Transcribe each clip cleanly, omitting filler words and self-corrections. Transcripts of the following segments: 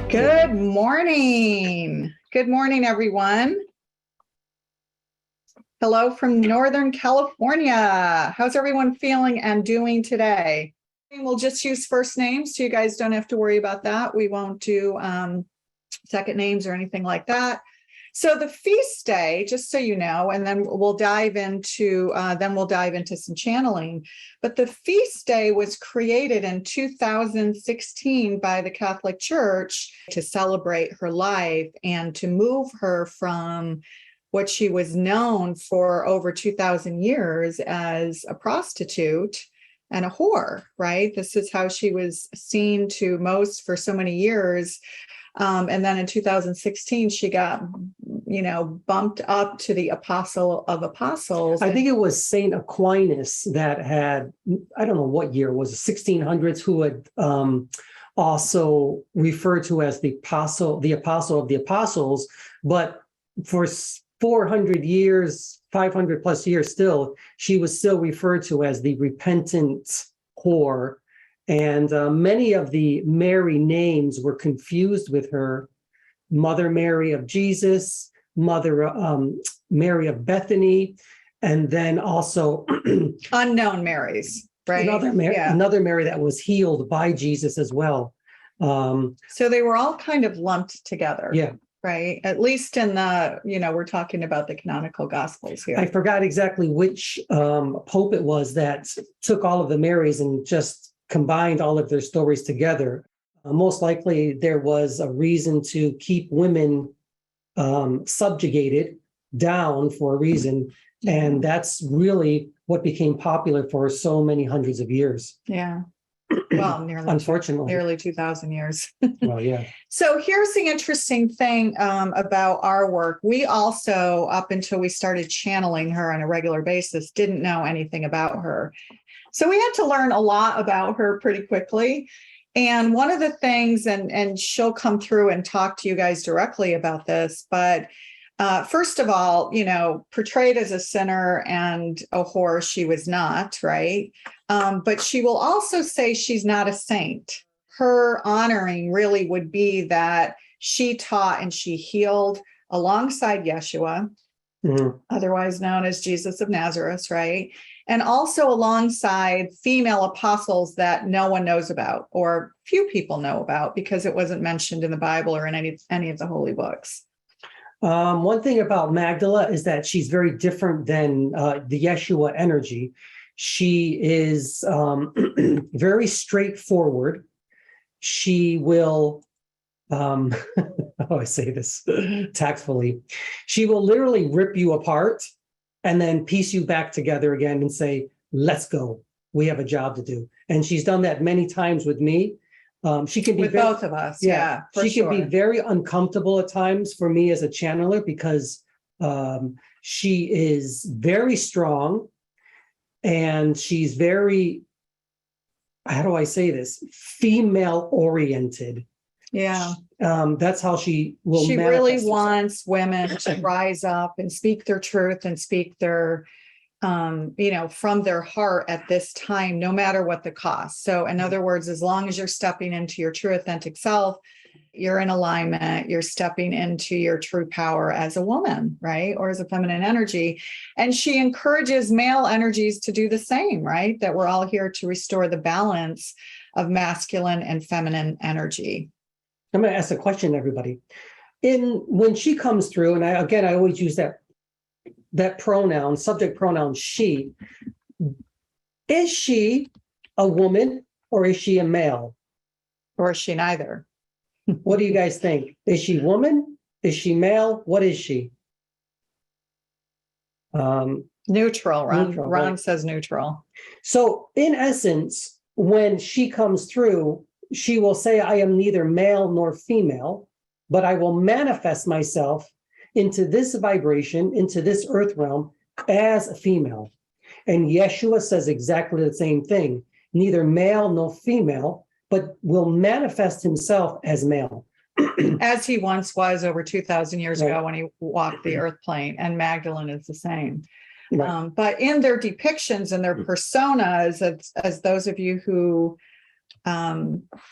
Good morning. Good morning, everyone. Hello from Northern California. How's everyone feeling and doing today? We'll just use first names, so you guys don't have to worry about that. We won't do second names or anything like that. So the feast day, just so you know, and then we'll dive into some channeling. But the feast day was created in 2016 by the Catholic Church to celebrate her life and to move her from what she was known for over 2,000 years as a prostitute and a whore, right? This is how she was seen to most for so many years. And then in 2016, she got, bumped up to the apostle of apostles. I think it was Saint Aquinas that had, I don't know what year it was, the 1600s, who had also referred to as the apostle of the apostles. But for 400 years, 500 plus years still, she was still referred to as the repentant whore. And many of the Mary names were confused with her. Mother Mary of Jesus, Mother Mary of Bethany, and then also unknown Marys, right? Another Mary that was healed by Jesus as well. So they were all kind of lumped together. Yeah. Right. At least in the, we're talking about the canonical Gospels here. I forgot exactly which pope it was that took all of the Marys and just combined all of their stories together. Most likely there was a reason to keep women subjugated down for a reason. And that's really what became popular for so many hundreds of years. Yeah. Well, unfortunately, nearly 2,000 years. Well, yeah. So here's the interesting thing about our work. We also, up until we started channeling her on a regular basis, didn't know anything about her. So we had to learn a lot about her pretty quickly. And one of the things, and she'll come through and talk to you guys directly about this, but first of all, portrayed as a sinner and a whore, she was not, right? But she will also say she's not a saint. Her honoring really would be that she taught and she healed alongside Yeshua, otherwise known as Jesus of Nazareth, right? And also alongside female apostles that no one knows about, or few people know about, because it wasn't mentioned in the Bible or in any of the holy books. One thing about Magdala is that she's very different than the Yeshua energy. She is very straightforward. She will, how do I say this tactfully? She will literally rip you apart and then piece you back together again and say, let's go. We have a job to do. And she's done that many times with me. She can be with both of us. Yeah, she can be very uncomfortable at times for me as a channeler because she is very strong and she's very, how do I say this? Female oriented. Yeah. That's how she will. She really wants women to rise up and speak their truth and speak their, from their heart at this time, no matter what the cost. So in other words, as long as you're stepping into your true authentic self, you're in alignment, you're stepping into your true power as a woman, right? Or as a feminine energy. And she encourages male energies to do the same, right? That we're all here to restore the balance of masculine and feminine energy. I'm going to ask a question, everybody. When she comes through, and I always use that pronoun, subject pronoun, she. Is she a woman or is she a male? Or is she neither? What do you guys think? Is she woman? Is she male? What is she? Neutral. Ron says neutral. So in essence, when she comes through, she will say, I am neither male nor female, but I will manifest myself into this vibration, into this earth realm as a female. And Yeshua says exactly the same thing, neither male nor female, but will manifest himself as male. As he once was over 2,000 years ago when he walked the earth plane, and Magdalene is the same. Right. But in their depictions and their personas, as those of you who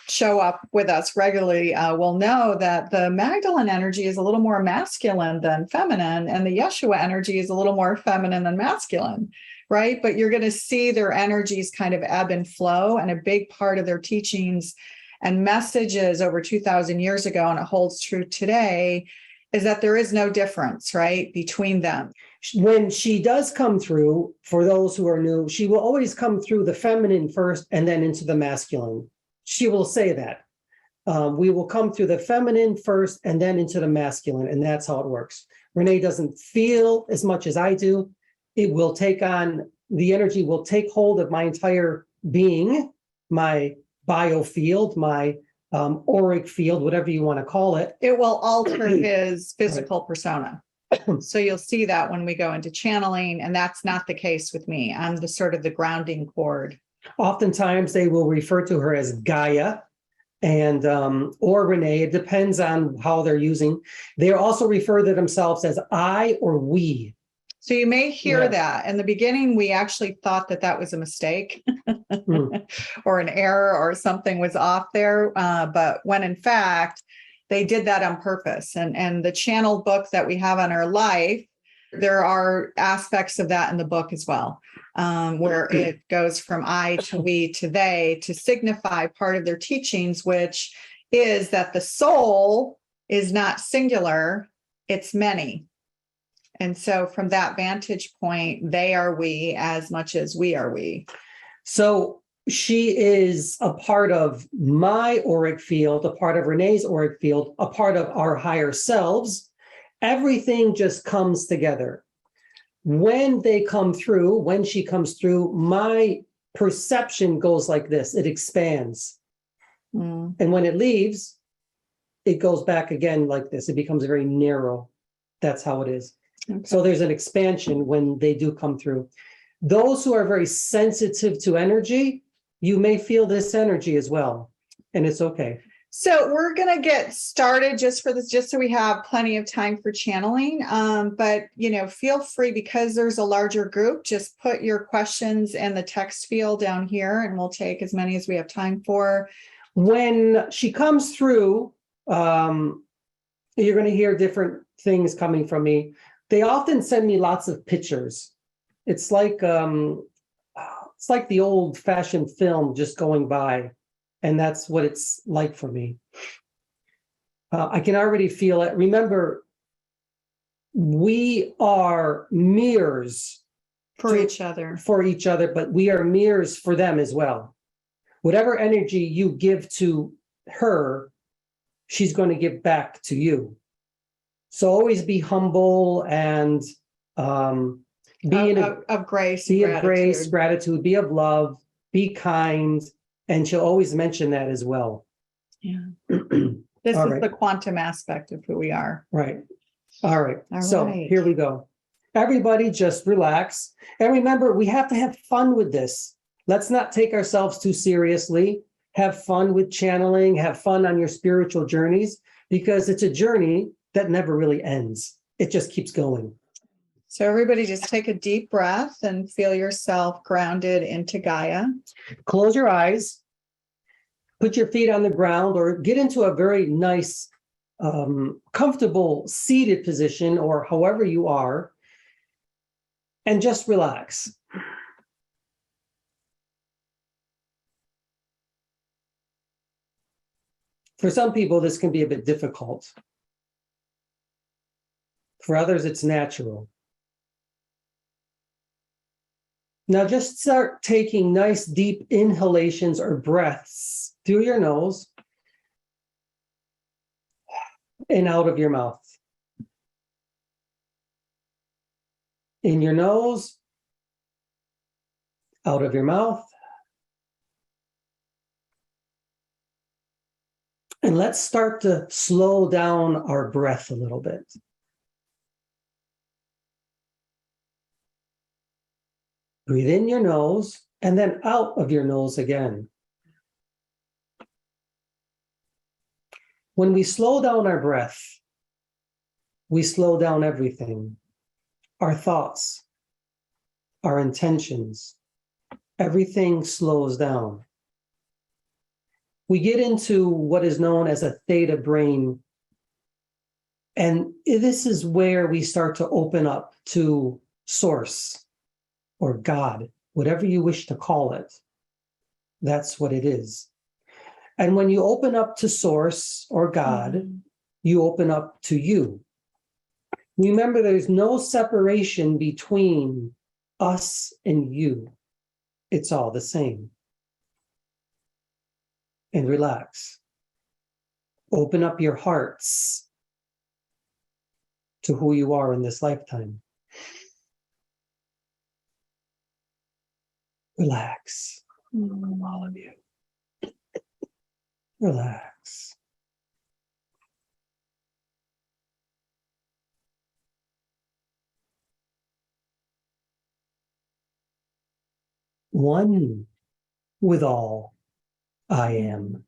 show up with us regularly will know that the Magdalene energy is a little more masculine than feminine, and the Yeshua energy is a little more feminine than masculine, right? But you're going to see their energies kind of ebb and flow, and a big part of their teachings and messages over 2,000 years ago, and it holds true today, is that there is no difference, right, between them. When she does come through, for those who are new, she will always come through the feminine first and then into the masculine. She will say that. We will come through the feminine first and then into the masculine, and that's how it works. Renee doesn't feel as much as I do. It will take on, the energy will take hold of my entire being, my biofield, my auric field, whatever you want to call it. It will alter his physical persona. So you'll see that when we go into channeling, and that's not the case with me. I'm the sort of the grounding cord. Oftentimes they will refer to her as Gaia and or Renee. It depends on how they're using. They also refer to themselves as I or we. So you may hear that. In the beginning, we actually thought that that was a mistake or an error or something was off there. But when in fact, they did that on purpose. And the channel book that we have on our life, there are aspects of that in the book as well, where it goes from I to we to they to signify part of their teachings, which is that the soul is not singular, it's many. And so from that vantage point, they are we as much as we are we. So she is a part of my auric field, a part of Renee's auric field, a part of our higher selves. Everything just comes together. When they come through, when she comes through, my perception goes like this. It expands. And when it leaves, it goes back again like this. It becomes very narrow. That's how it is. Okay. So there's an expansion when they do come through. Those who are very sensitive to energy, you may feel this energy as well, and it's okay. So we're going to get started just for this, just so we have plenty of time for channeling. But, feel free, because there's a larger group, just put your questions in the text field down here, and we'll take as many as we have time for. When she comes through, you're going to hear different things coming from me. They often send me lots of pictures. It's like the old-fashioned film just going by, and that's what it's like for me. I can already feel it. Remember, we are mirrors for each other, but we are mirrors for them as well. Whatever energy you give to her, she's going to give back to you. So always be humble and be of grace, be of grace, gratitude, be of love, be kind, and she'll always mention that as well. Yeah. This is the quantum aspect of who we are. Right. All right. So here we go. Everybody just relax. And remember, we have to have fun with this. Let's not take ourselves too seriously. Have fun with channeling, have fun on your spiritual journeys, because it's a journey that never really ends. It just keeps going. So everybody just take a deep breath and feel yourself grounded into Gaia. Close your eyes, put your feet on the ground, or get into a very nice, comfortable seated position, or however you are, and just relax. For some people, this can be a bit difficult. For others, it's natural. Now just start taking nice deep inhalations or breaths through your nose and out of your mouth. In your nose, out of your mouth. And let's start to slow down our breath a little bit. Breathe in your nose and then out of your nose again. When we slow down our breath, we slow down everything. Our thoughts, our intentions, everything slows down. we get into what is known as a theta brain. And this is where we start to open up to source or God, whatever you wish to call it. That's what it is. And when you open up to source or God, you open up to you. Remember, there's no separation between us and you. It's all the same. And relax. Open up your hearts to who you are in this lifetime. Relax. All of you. Relax. One with all I am.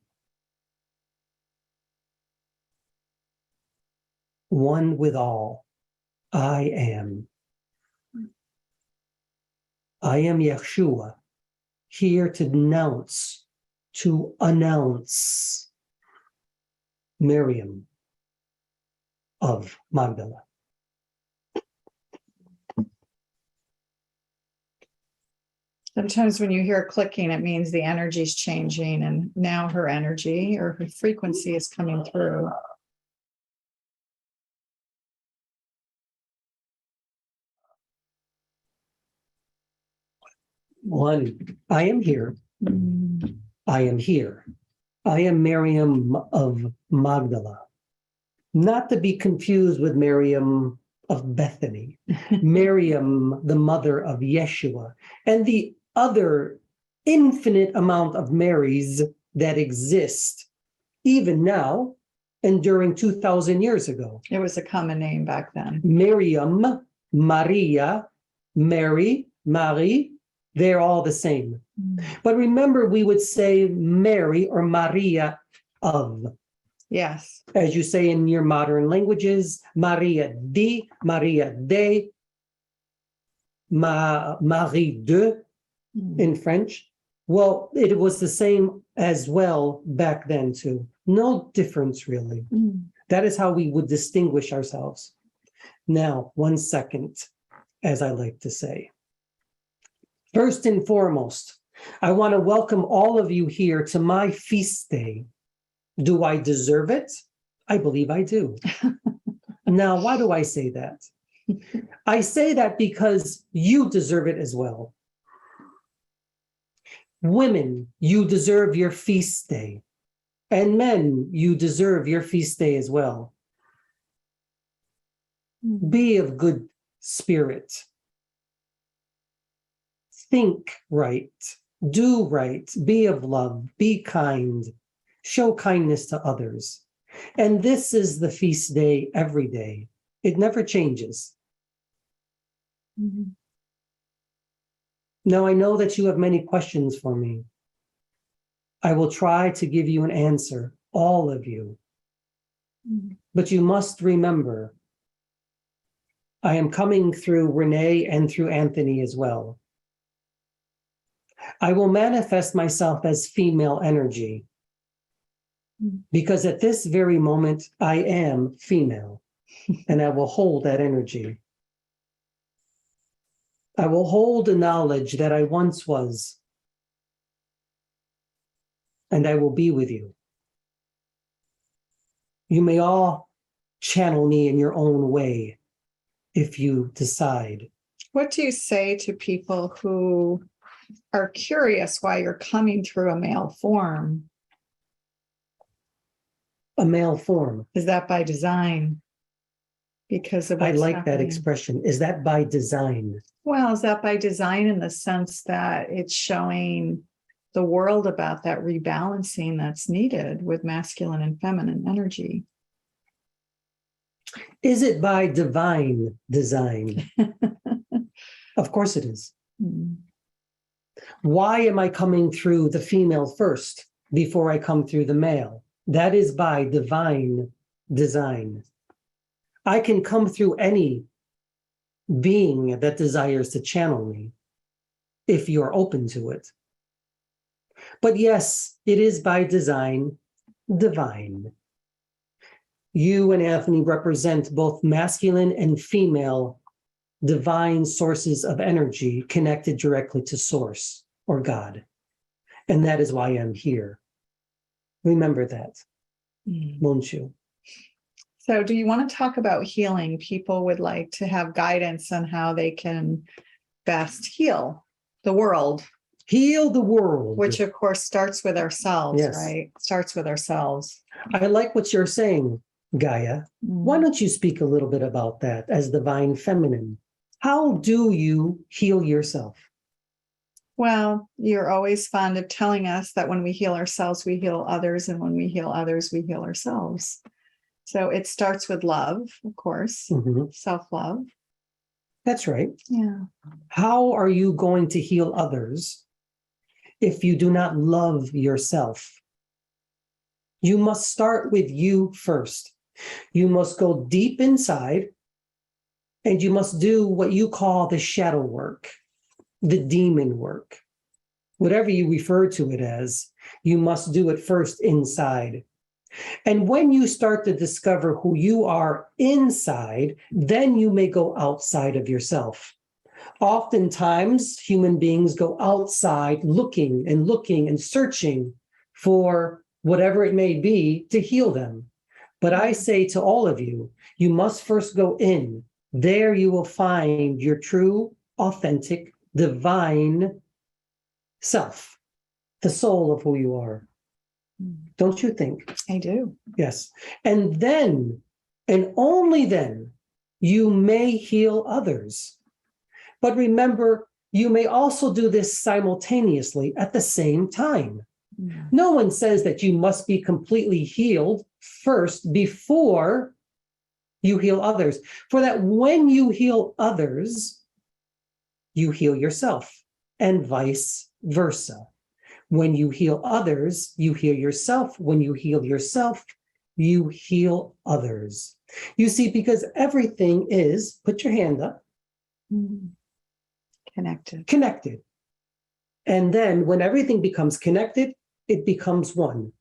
One with all I am. I am Yeshua, here to announce Miriam of Magdala. Sometimes when you hear clicking, it means the energy is changing, and now her energy or her frequency is coming through. One, I am here. I am here. I am Miriam of Magdala. Not to be confused with Miriam of Bethany, Miriam, the mother of Yeshua, and the other infinite amount of Marys that exist even now and during 2,000 years ago. It was a common name back then. Miriam, Maria, Mary, Marie, they're all the same. But remember, we would say Mary or Maria of. Yes. As you say in your modern languages, Maria di, Maria de, Marie de in French. Well, it was the same as well back then too. No difference really. That is how we would distinguish ourselves. Now, 1 second, as I like to say. First and foremost, I want to welcome all of you here to my feast day. Do I deserve it? I believe I do. Now, why do I say that? I say that because you deserve it as well. Women, you deserve your feast day. And men, you deserve your feast day as well. Be of good spirit. Think right. Do right. Be of love. Be kind. Show kindness to others. And this is the feast day every day. It never changes. Now, I know that you have many questions for me. I will try to give you an answer, all of you. But you must remember, I am coming through Renee and through Anthony as well. I will manifest myself as female energy because at this very moment, I am female and I will hold that energy. I will hold the knowledge that I once was, and I will be with you. You may all channel me in your own way if you decide. What do you say to people who are curious why you're coming through a male form? A male form. Is that by design? Because of I what's like that happening? expression. Is that by design? Well, is that by design in the sense that it's showing the world about that rebalancing that's needed with masculine and feminine energy? Is it by divine design? Of course it is. Why am I coming through the female first before I come through the male? That is by divine design. I can come through any being that desires to channel me if you're open to it. But yes, it is by design divine. You and Anthony represent both masculine and female divine sources of energy connected directly to Source or God. And that is why I'm here. Remember that, won't you? So do you want to talk about healing? People would like to have guidance on how they can best heal the world. Heal the world. Which, of course, starts with ourselves, Yes. right? Starts with ourselves. I like what you're saying, Gaia. Why don't you speak a little bit about that as divine feminine? How do you heal yourself? Well, you're always fond of telling us that when we heal ourselves, we heal others. And when we heal others, we heal ourselves. So it starts with love, of course, self-love. That's right. Yeah. How are you going to heal others if you do not love yourself? You must start with you first. You must go deep inside and you must do what you call the shadow work, the demon work, whatever you refer to it as. You must do it first inside. And when you start to discover who you are inside, then you may go outside of yourself. Oftentimes, human beings go outside looking and searching for whatever it may be to heal them. But I say to all of you, you must first go in. There you will find your true, authentic, divine self, the soul of who you are. Don't you think? I do. Yes. And then, and only then, you may heal others. But remember, you may also do this simultaneously at the same time. No one says that you must be completely healed first before you heal others. For that when you heal others, you heal yourself, and vice versa. When you heal others, you heal yourself. When you heal yourself, you heal others. You see, because everything is, put your hand up. Connected. And then when everything becomes connected, it becomes one.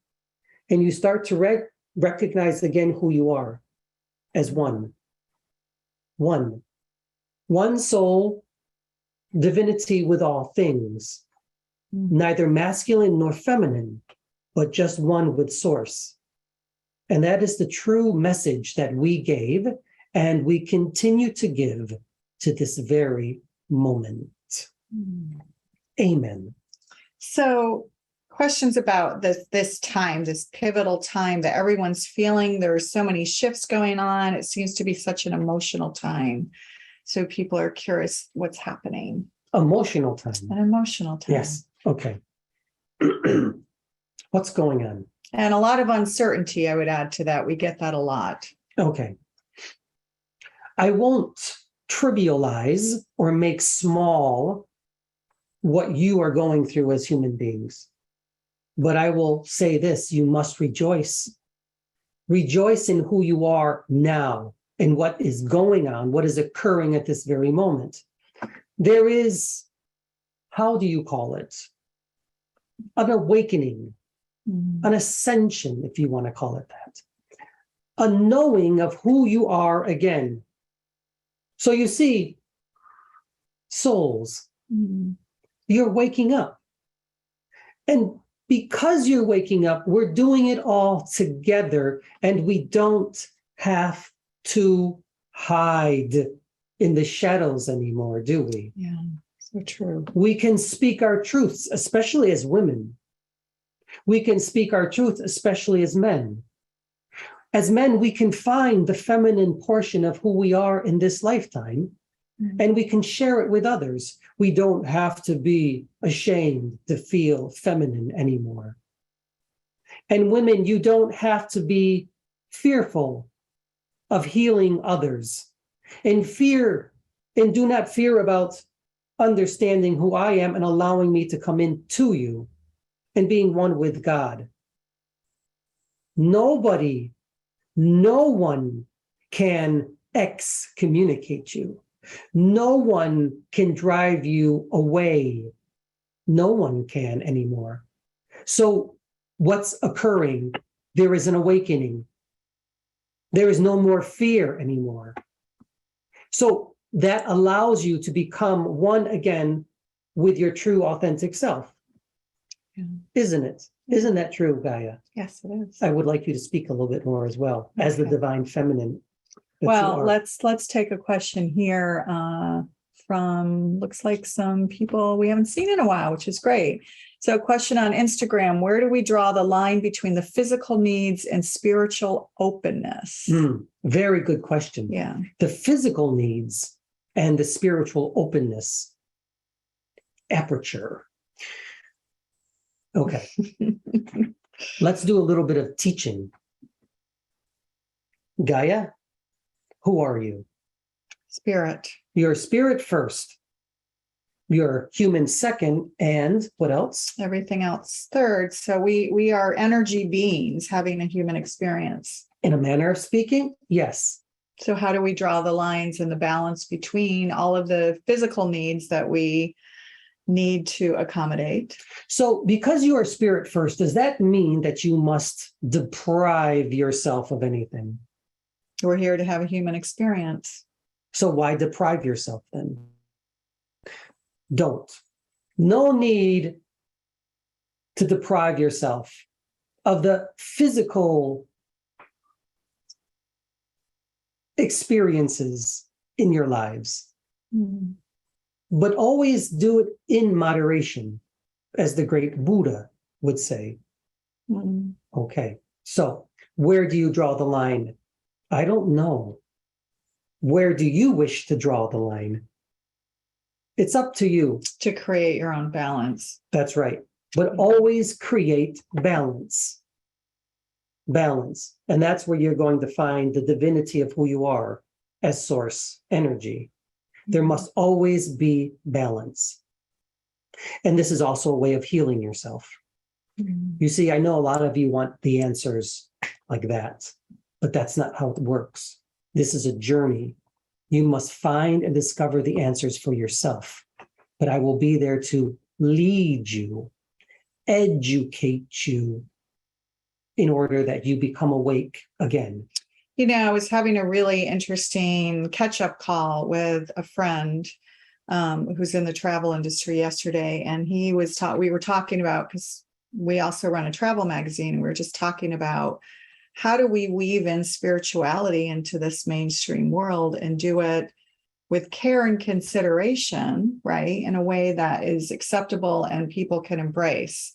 And you start to recognize again who you are as one. One soul, divinity with all things. Neither masculine nor feminine, but just one with Source. And that is the true message that we gave and we continue to give to this very moment. Amen. So questions about this time, this pivotal time that everyone's feeling. There's so many shifts going on. It seems to be such an emotional time. So people are curious what's happening. Emotional time. An emotional time. Yes. Okay. What's going on? And a lot of uncertainty, I would add to that. We get that a lot. Okay. I won't trivialize or make small what you are going through as human beings. But I will say this, you must rejoice. Rejoice in who you are now and what is going on, what is occurring at this very moment. There is, how do you call it? An awakening, an ascension, if you want to call it that. A knowing of who you are again. So you see, souls, you're waking up. And because you're waking up, we're doing it all together, and we don't have to hide in the shadows anymore, do we? Yeah, so true. We can speak our truths, especially as women. We can speak our truth, especially as men. As men, we can find the feminine portion of who we are in this lifetime, and we can share it with others. We don't have to be ashamed to feel feminine anymore. And women, you don't have to be fearful of healing others. And do not fear about understanding who I am and allowing me to come into you and being one with God. No one can excommunicate you. No one can drive you away. No one can anymore. So what's occurring? There is an awakening. There is no more fear anymore. So that allows you to become one again with your true authentic self. Yeah. Isn't it? Isn't that true, Gaia? Yes, it is. I would like you to speak a little bit more as well as the Okay. divine feminine. that you Well, are. let's take a question here from looks like some people we haven't seen in a while, which is great. So a question on Instagram, where do we draw the line between the physical needs and spiritual openness? Very good question. Yeah. The physical needs and the spiritual openness aperture. Okay. Let's do a little bit of teaching. Gaia, who are you? Spirit. You're spirit first. You're human second, and what else? Everything else third. So we are energy beings having a human experience. In a manner of speaking, yes. So how do we draw the lines and the balance between all of the physical needs that we need to accommodate? So because you are spirit first, does that mean that you must deprive yourself of anything? We're here to have a human experience. So why deprive yourself then? Don't. No need to deprive yourself of the physical experiences in your lives. Mm. But always do it in moderation, as the great Buddha would say. Mm. Okay, so where do you draw the line? I don't know. Where do you wish to draw the line? It's up to you. To create your own balance. That's right. But always create balance. Balance. And that's where you're going to find the divinity of who you are as source energy. There must always be balance. And this is also a way of healing yourself. Mm. You see, I know a lot of you want the answers like that, but that's not how it works. This is a journey. You must find and discover the answers for yourself. But I will be there to lead you, educate you in order that you become awake again. You know, I was having a really interesting catch-up call with a friend who's in the travel industry yesterday, and we were talking about, because we also run a travel magazine, and we were just talking about how do we weave in spirituality into this mainstream world and do it with care and consideration, right, in a way that is acceptable and people can embrace.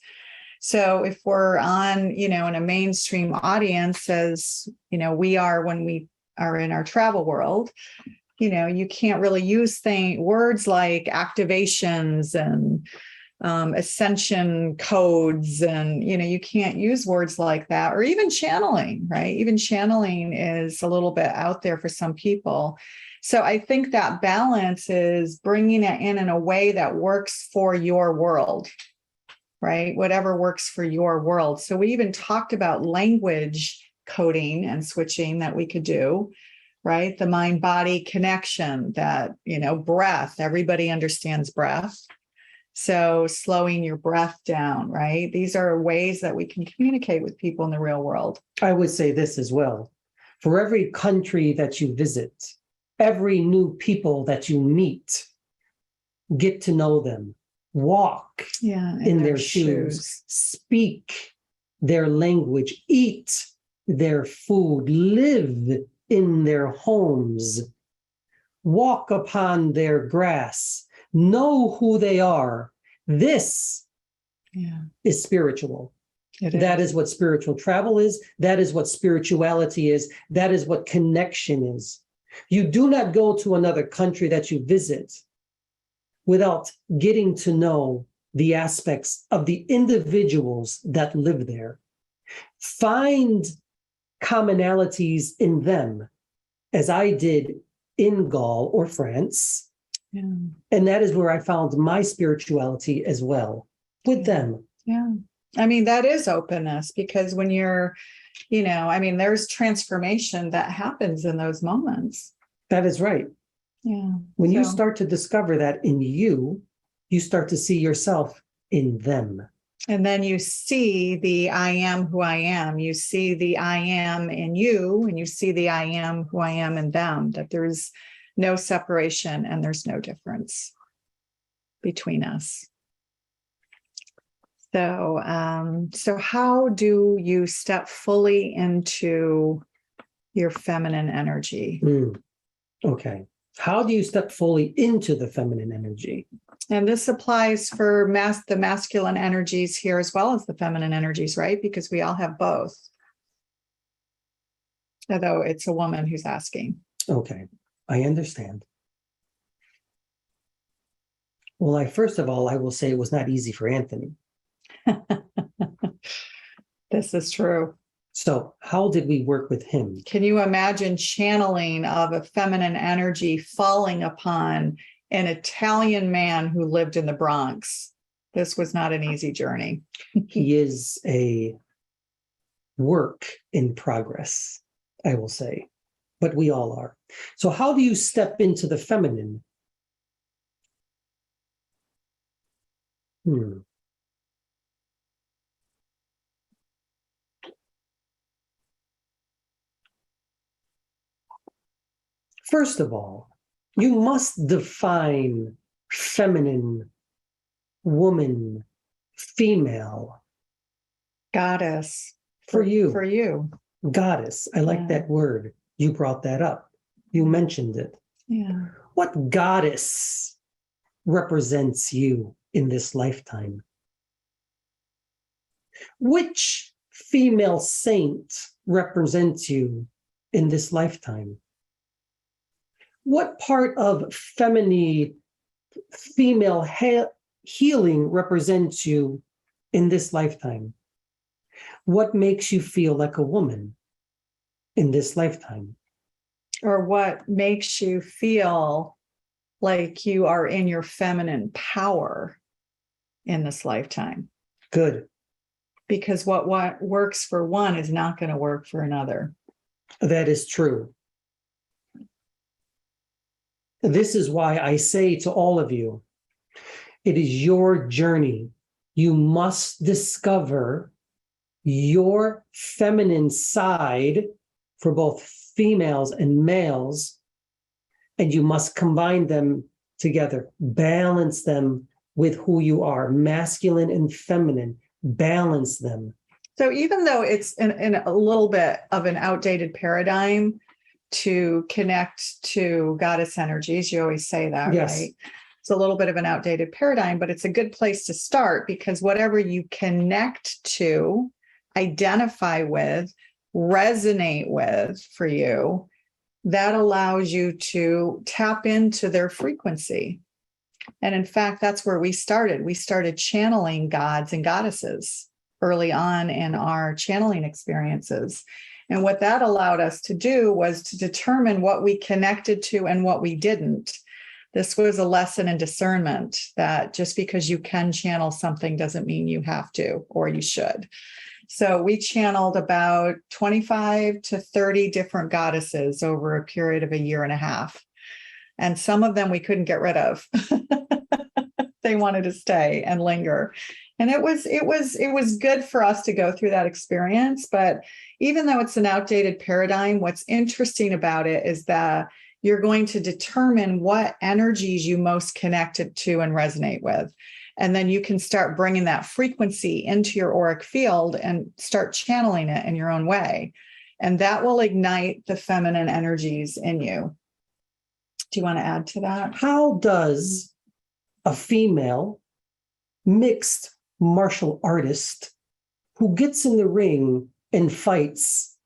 So if we're on, in a mainstream audience, as, we are when we are in our travel world, you can't really use words like activations and ascension codes, and, you can't use words like that, or even channeling, right? Even channeling is a little bit out there for some people. So I think that balance is bringing it in a way that works for your world, right? Whatever works for your world. So we even talked about language coding and switching that we could do, right? The mind-body connection, that, breath, everybody understands breath. So slowing your breath down, right? These are ways that we can communicate with people in the real world. I would say this as well. For every country that you visit, every new people that you meet, get to know them. Walk in their shoes, speak their language, eat their food, live in their homes, walk upon their grass, know who they are. This is spiritual. That is what spiritual travel is. That is what spirituality is. That is what connection is. You do not go to another country that you visit without getting to know the aspects of the individuals that live there. Find commonalities in them, as I did in Gaul or France. Yeah. And that is where I found my spirituality as well, with them. Yeah. I mean, that is openness, because when you're, there's transformation that happens in those moments. That is right. Yeah. When you start to discover that in you, you start to see yourself in them. And then you see the I am who I am. You see the I am in you, and you see the I am who I am in them, that there's no separation and there's no difference between us. So how do you step fully into your feminine energy? Okay. How do you step fully into the feminine energy? And this applies for the masculine energies here as well as the feminine energies, right? Because we all have both. Although it's a woman who's asking. Okay, I understand. Well, first of all, I will say it was not easy for Anthony. This is true. So how did we work with him? Can you imagine channeling of a feminine energy falling upon an Italian man who lived in the Bronx? This was not an easy journey. He is a work in progress, I will say, but we all are. So how do you step into the feminine? First of all, you must define feminine, woman, female. Goddess. For you. For you. Goddess. I like that word. You brought that up. You mentioned it. Yeah. What goddess represents you in this lifetime? Which female saint represents you in this lifetime? What part of female healing represents you in this lifetime? What makes you feel like a woman in this lifetime? Or what makes you feel like you are in your feminine power in this lifetime? Good. Because what works for one is not going to work for another. That is true. This is why I say to all of you, it is your journey. You must discover your feminine side for both females and males, and you must combine them together, balance them with who you are, masculine and feminine, balance them. So even though it's in a little bit of an outdated paradigm to connect to goddess energies, you always say that, yes. Right? It's a little bit of an outdated paradigm, but it's a good place to start, because whatever you connect to, identify with, resonate with for you, that allows you to tap into their frequency. And in fact, that's where we started. We started channeling gods and goddesses early on in our channeling experiences. And what that allowed us to do was to determine what we connected to and what we didn't. This was a lesson in discernment, that just because you can channel something doesn't mean you have to or you should. So we channeled about 25 to 30 different goddesses over a period of a year and a half. And some of them we couldn't get rid of. They wanted to stay and linger. And it was good for us to go through that experience. But even though it's an outdated paradigm, what's interesting about it is that you're going to determine what energies you most connected to and resonate with. And then you can start bringing that frequency into your auric field and start channeling it in your own way. And that will ignite the feminine energies in you. Do you want to add to that? How does a female mixed martial artist who gets in the ring and fights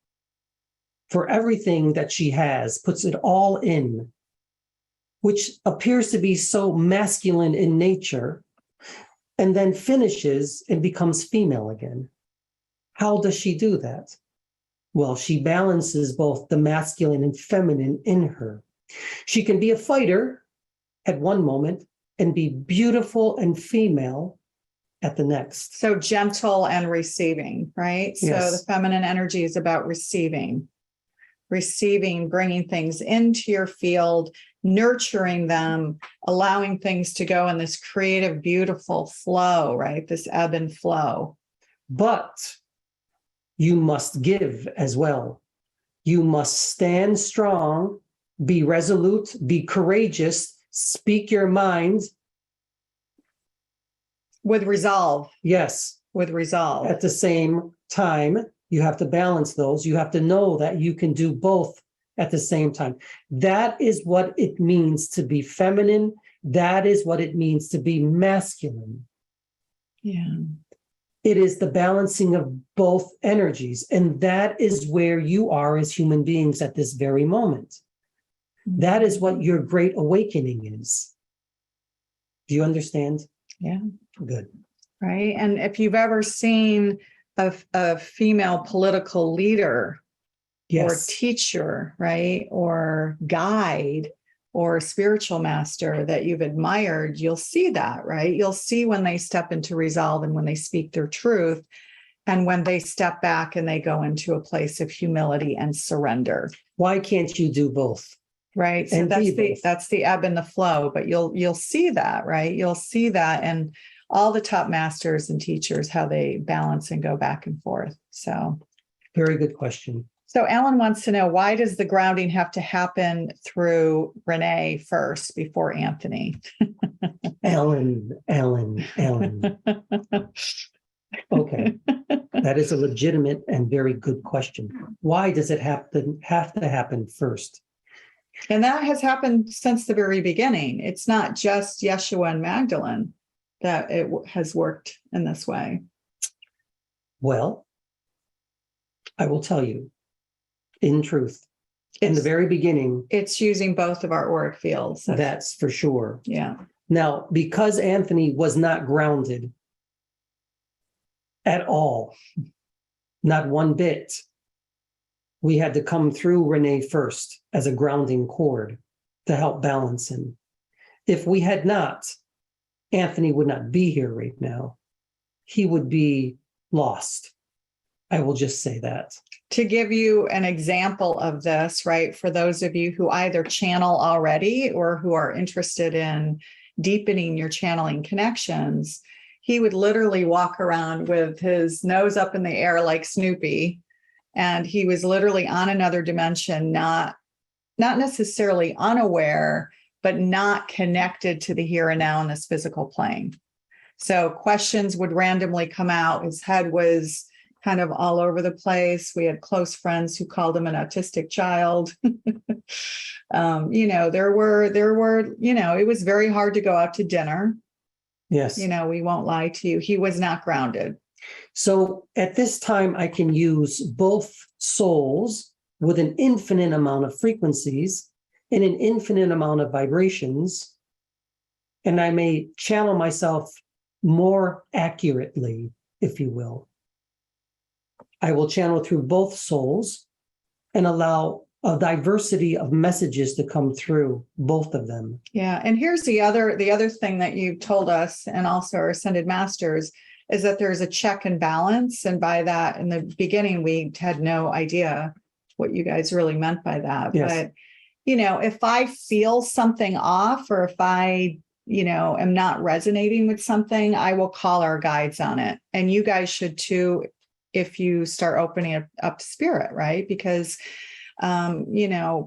for everything that she has, puts it all in, which appears to be so masculine in nature, and then finishes and becomes female again? How does she do that? Well, she balances both the masculine and feminine in her. She can be a fighter at one moment and be beautiful and female at the next. So gentle and receiving, right? Yes. So the feminine energy is about receiving, bringing things into your field, nurturing them, allowing things to go in this creative, beautiful flow, right? This ebb and flow. But you must give as well. You must stand strong, be resolute, be courageous, speak your mind. With resolve. Yes. With resolve. At the same time, you have to balance those. You have to know that you can do both at the same time. That is what it means to be feminine. That is what it means to be masculine. Yeah. It is the balancing of both energies. And that is where you are as human beings at this very moment. That is what your great awakening is. Do you understand? Yeah. Good. Right. And if you've ever seen a female political leader, Yes. or teacher, right, or guide or spiritual master that you've admired, you'll see that, right? You'll see when they step into resolve and when they speak their truth, and when they step back and they go into a place of humility and surrender. Why can't you do both? Right. So And that's the ebb and the flow, but you'll see that, right? You'll see that in all the top masters and teachers, how they balance and go back and forth. So very good question. So Ellen wants to know, why does the grounding have to happen through Renee first before Anthony? Ellen. Okay. That is a legitimate and very good question. Why does it have to happen first? And that has happened since the very beginning. It's not just Yeshua and Magdalene that it has worked in this way. Well, I will tell you, in truth, in the very beginning, it's using both of our auric fields. That's for sure. Yeah. Now, because Anthony was not grounded at all, not one bit, we had to come through Renee first as a grounding cord to help balance him. If we had not, Anthony would not be here right now. He would be lost. I will just say that. To give you an example of this, right, for those of you who either channel already or who are interested in deepening your channeling connections, he would literally walk around with his nose up in the air like Snoopy, and he was literally on another dimension, not necessarily unaware, but not connected to the here and now in this physical plane. So questions would randomly come out. His head was kind of all over the place. We had close friends who called him an autistic child. There were, it was very hard to go out to dinner. Yes. We won't lie to you. He was not grounded. So at this time, I can use both souls with an infinite amount of frequencies and an infinite amount of vibrations. And I may channel myself more accurately, if you will. I will channel through both souls and allow a diversity of messages to come through both of them. Yeah. And here's the other thing that you told us, and also our ascended masters, is that there's a check and balance. And by that, in the beginning, we had no idea what you guys really meant by that. Yes. But, if I feel something off, or if I, am not resonating with something, I will call our guides on it. And you guys should too, if you start opening up spirit, right? Because,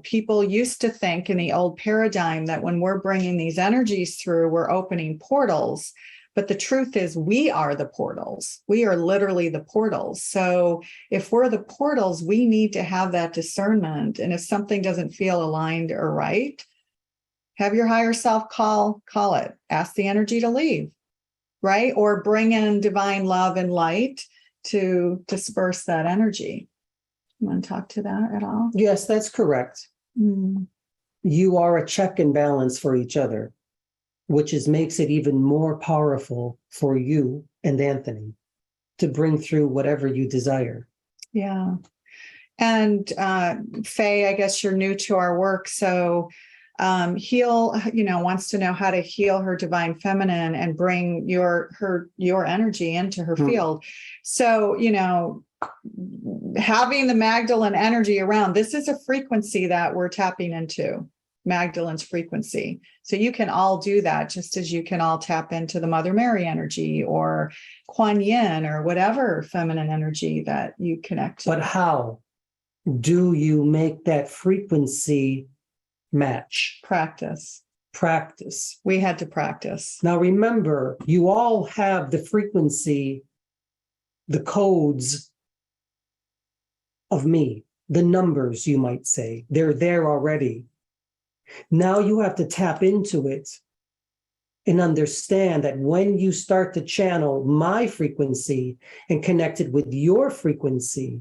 people used to think in the old paradigm that when we're bringing these energies through, we're opening portals. But the truth is, we are the portals. We are literally the portals. So if we're the portals, we need to have that discernment. And if something doesn't feel aligned or right, have your higher self call it. Ask the energy to leave, right? Or bring in divine love and light to disperse that energy. You want to talk to that at all? Yes, that's correct. Mm. You are a check and balance for each other, which makes it even more powerful for you and Anthony to bring through whatever you desire. Yeah. And Faye, I guess you're new to our work. So heal, wants to know how to heal her divine feminine and bring your energy into her field. So, having the Magdalene energy around, this is a frequency that we're tapping into. Magdalene's frequency. So you can all do that, just as you can all tap into the Mother Mary energy or Kuan Yin or whatever feminine energy that you connect to. But how do you make that frequency match? Practice. Practice. We had to practice. Now remember, you all have the frequency, the codes of me, the numbers, you might say. They're there already. Now you have to tap into it and understand that when you start to channel my frequency and connect it with your frequency,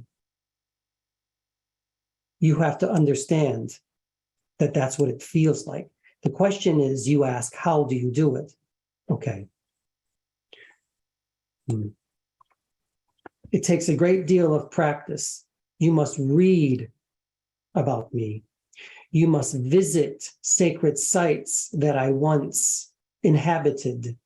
you have to understand that that's what it feels like. The question is, you ask, how do you do it? Okay. It takes a great deal of practice. You must read about me. You must visit sacred sites that I once inhabited.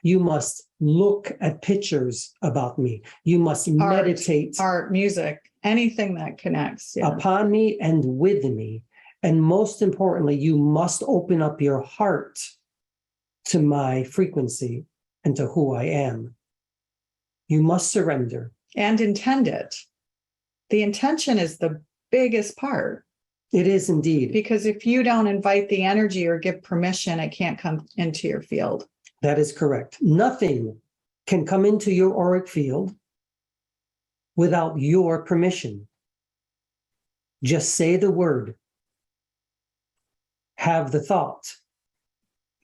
You must look at pictures about me. You must meditate. Art, music, anything that connects. Yeah. Upon me and with me. And most importantly, you must open up your heart to my frequency and to who I am. You must surrender. And intend it. The intention is the biggest part. It is indeed. Because if you don't invite the energy or give permission, it can't come into your field. That is correct. Nothing can come into your auric field without your permission. Just say the word. Have the thought.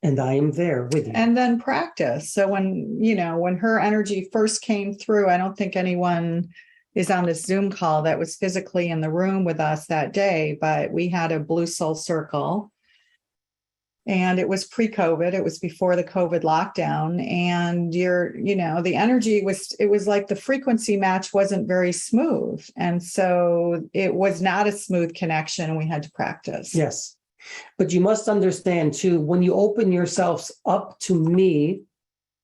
And I am there with you. And then practice. So when her energy first came through, I don't think anyone is on this Zoom call that was physically in the room with us that day, but we had a Blue Soul Circle. And it was pre-COVID. It was before the COVID lockdown. And the energy it was like the frequency match wasn't very smooth. And so it was not a smooth connection, and we had to practice. Yes. But you must understand too, when you open yourselves up to me,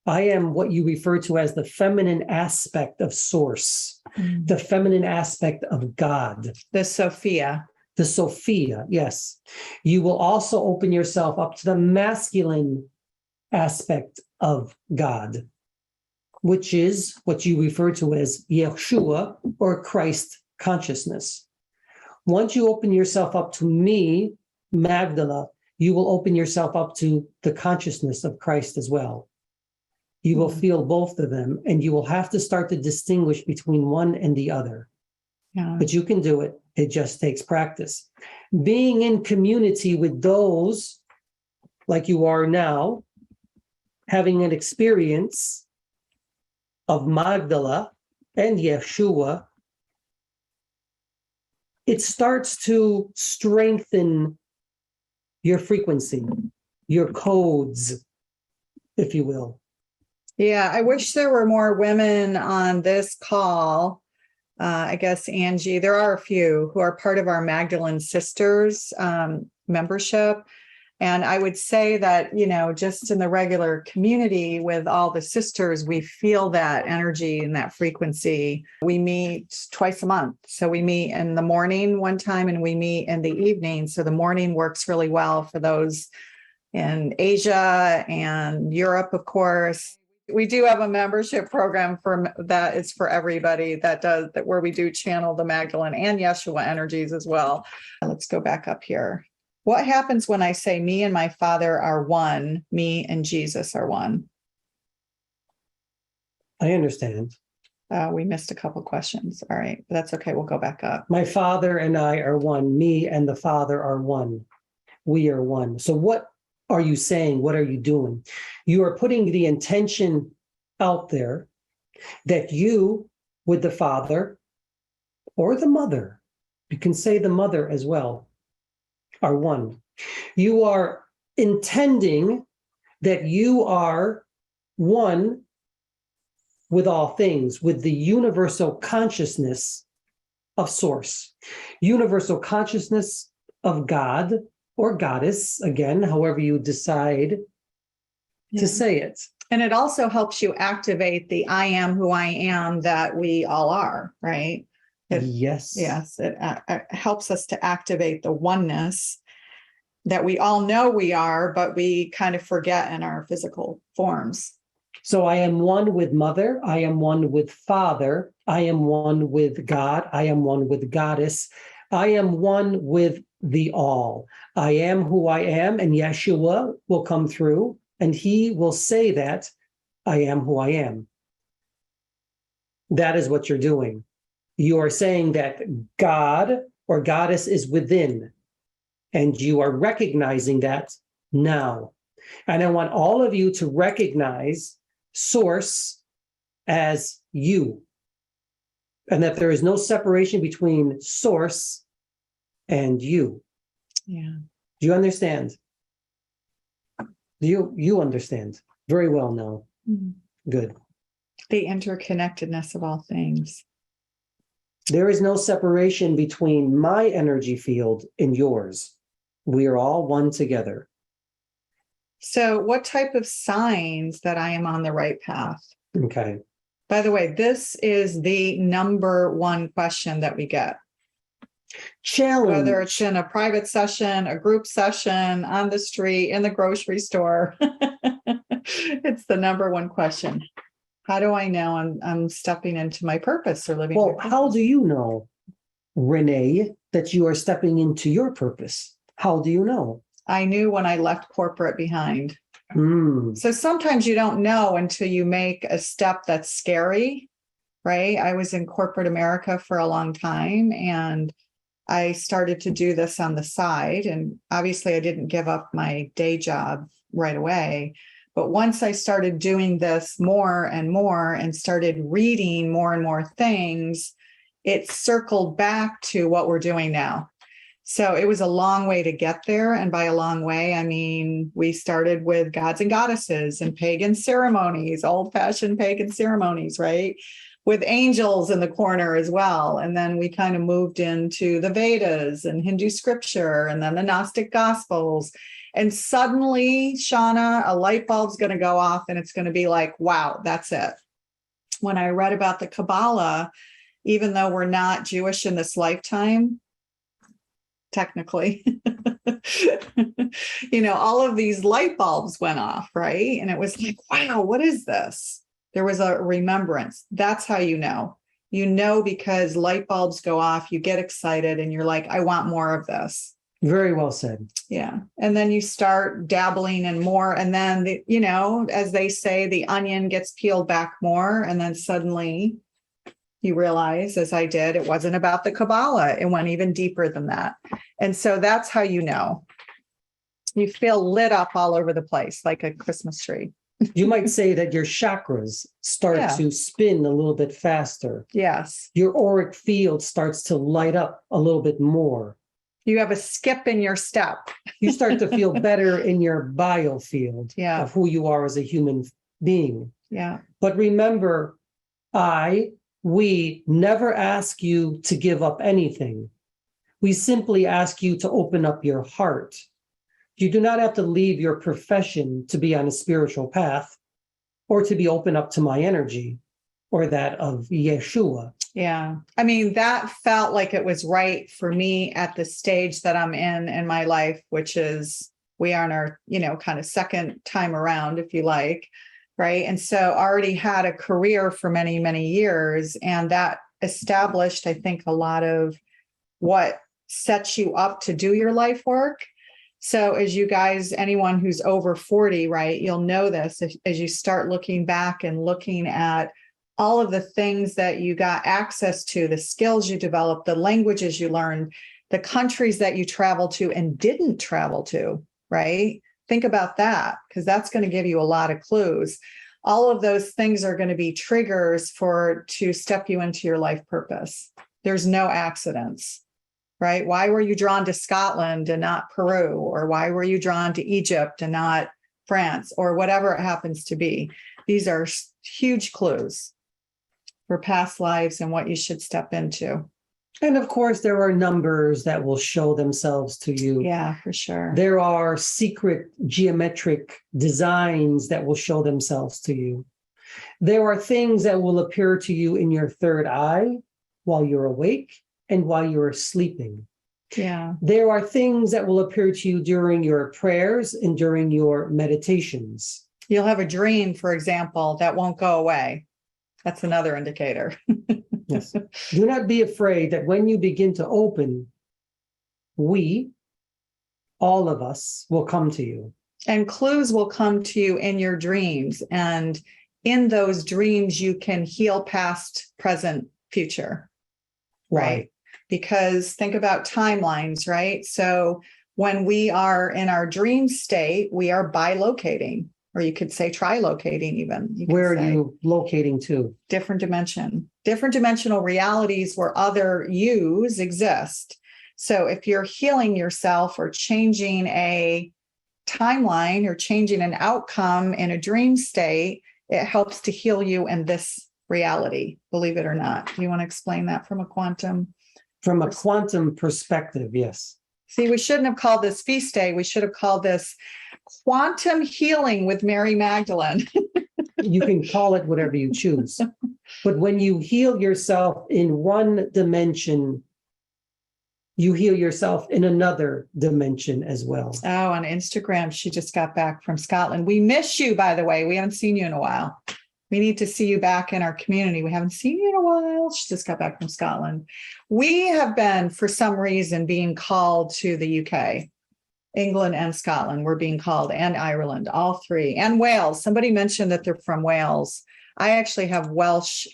I am what you refer to as the feminine aspect of source, the feminine aspect of God. The Sophia. The Sophia, yes. You will also open yourself up to the masculine aspect of God, which is what you refer to as Yeshua or Christ consciousness. Once you open yourself up to me, Magdala, you will open yourself up to the consciousness of Christ as well. You will feel both of them, and you will have to start to distinguish between one and the other. Yeah. But you can do it. It just takes practice. Being in community with those like you are now, having an experience of Magdala and Yeshua, it starts to strengthen your frequency, your codes, if you will. Yeah, I wish there were more women on this call. I guess, Angie, there are a few who are part of our Magdalene Sisters membership. And I would say that, just in the regular community with all the sisters, we feel that energy and that frequency. We meet twice a month. So we meet in the morning one time and we meet in the evening. So the morning works really well for those in Asia and Europe, of course. We do have a membership program that is for everybody where we do channel the Magdalene and Yeshua energies as well. Let's go back up here. What happens when I say me and my Father are one, me and Jesus are one? I understand. We missed a couple questions. All right, but that's okay. We'll go back up. My Father and I are one. Me and the Father are one. We are one. So what are you saying? What are you doing? You are putting the intention out there that you, with the Father or the Mother, you can say the Mother as well, are one. You are intending that you are one with all things, with the universal consciousness of Source, universal consciousness of God or Goddess, again, however you decide to say it. And it also helps you activate the I am who I am that we all are, right? Yes. Yes, it helps us to activate the oneness. that we all know we are, but we kind of forget in our physical forms. So I am one with Mother. I am one with Father. I am one with God. I am one with Goddess. I am one with the all. I am who I am, and Yeshua will come through, and he will say that I am who I am. That is what you're doing. You are saying that God or Goddess is within, and you are recognizing that now. And I want all of you to recognize Source as you, and that there is no separation between Source and you. Yeah. Do you understand? Do you understand? Very well now. Mm-hmm. Good. The interconnectedness of all things. There is no separation between my energy field and yours. We are all one together. So what type of signs that I am on the right path? Okay. By the way, this is the number one question that we get. Challenge. Whether it's in a private session, a group session, on the street, in the grocery store. It's the number one question. How do I know I'm stepping into my purpose or living? Well, how do you know, Renee, that you are stepping into your purpose? How do you know? I knew when I left corporate behind. Mm. So sometimes you don't know until you make a step that's scary, right? I was in corporate America for a long time, and I started to do this on the side. And obviously I didn't give up my day job right away. But once I started doing this more and more and started reading more and more things, it circled back to what we're doing now. So it was a long way to get there. And by a long way, I mean, we started with gods and goddesses and pagan ceremonies, old-fashioned pagan ceremonies, right? With angels in the corner as well. And then we kind of moved into the Vedas and Hindu scripture, and then the Gnostic Gospels. And suddenly, Shauna, a light bulb's going to go off, and it's going to be like, wow, that's it. When I read about the Kabbalah, even though we're not Jewish in this lifetime, technically, all of these light bulbs went off, right? And it was like, wow, what is this? There was a remembrance. That's how you know. You know, because light bulbs go off, you get excited, and you're like, I want more of this. Very well said. Yeah. And then you start dabbling in more. And then, as they say, the onion gets peeled back more. And then suddenly you realize, as I did, it wasn't about the Kabbalah. It went even deeper than that. And so that's how you know. You feel lit up all over the place like a Christmas tree. You might say that your chakras start to spin a little bit faster. Yes. Your auric field starts to light up a little bit more. You have a skip in your step. You start to feel better in your biofield of who you are as a human being. Yeah. But remember, we never ask you to give up anything. We simply ask you to open up your heart. You do not have to leave your profession to be on a spiritual path or to be open up to my energy or that of Yeshua. Yeah. I mean, that felt like it was right for me at the stage that I'm in my life, which is we are in our, kind of second time around, if you like. Right. And so already had a career for many, many years. And that established, I think, a lot of what sets you up to do your life work. So as you guys, anyone who's over 40, right, you'll know this as you start looking back and looking at all of the things that you got access to, the skills you developed, the languages you learned, the countries that you traveled to and didn't travel to, right? Think about that, because that's going to give you a lot of clues. All of those things are going to be triggers to step you into your life purpose. There's no accidents, right? Why were you drawn to Scotland and not Peru? Or why were you drawn to Egypt and not France, or whatever it happens to be? These are huge clues for past lives and what you should step into. And of course, there are numbers that will show themselves to you. Yeah, for sure. There are secret geometric designs that will show themselves to you. There are things that will appear to you in your third eye while you're awake and while you're sleeping. Yeah. There are things that will appear to you during your prayers and during your meditations. You'll have a dream, for example, that won't go away. That's another indicator. Yes. Do not be afraid that when you begin to open, all of us, will come to you. And clues will come to you in your dreams. And in those dreams, you can heal past, present, future. Right? Because think about timelines, right? So when we are in our dream state, we are bilocating, or you could say trilocating even. Where are you locating to? Different dimensional realities where other yous exist. So if you're healing yourself or changing a timeline or changing an outcome in a dream state, it helps to heal you in this reality, believe it or not. Do you want to explain that from a quantum? From a quantum perspective, yes. See, we shouldn't have called this feast day. We should have called this quantum healing with Mary Magdalene. You can call it whatever you choose. But when you heal yourself in one dimension, you heal yourself in another dimension as well. Oh, on Instagram, she just got back from Scotland. We miss you, by the way. We haven't seen you in a while. We need to see you back in our community. We haven't seen you in a while. She just got back from Scotland. We have been, for some reason, being called to the UK, England and Scotland. We're being called, and Ireland, all three, and Wales. Somebody mentioned that they're from Wales. I actually have Welsh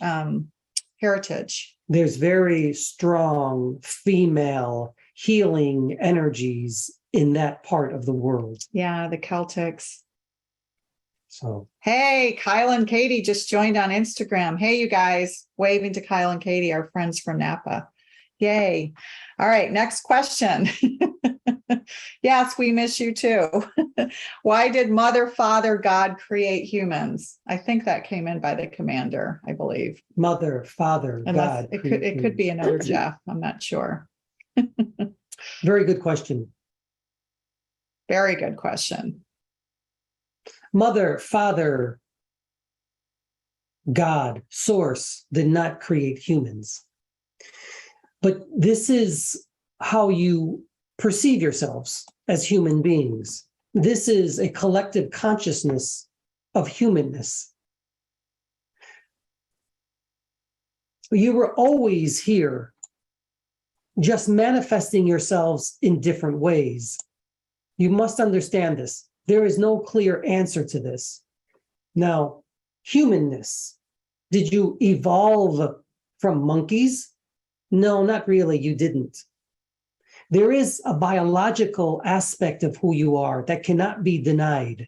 heritage. There's very strong female healing energies in that part of the world. Yeah, the Celtics. So, hey, Kyle and Katie just joined on Instagram. Hey, you guys, waving to Kyle and Katie, our friends from Napa. Yay. All right, next question. Yes, we miss you too. Why did Mother, Father, God create humans? I think that came in by the commander, I believe. Mother, Father, Unless God. it could be another Jeff. I'm not sure. Very good question. Very good question. Mother, Father, God, Source did not create humans. But this is how you perceive yourselves as human beings. This is a collective consciousness of humanness. You were always here, just manifesting yourselves in different ways. You must understand this. There is no clear answer to this. Now, humanness. Did you evolve from monkeys? No, not really. You didn't. There is a biological aspect of who you are that cannot be denied.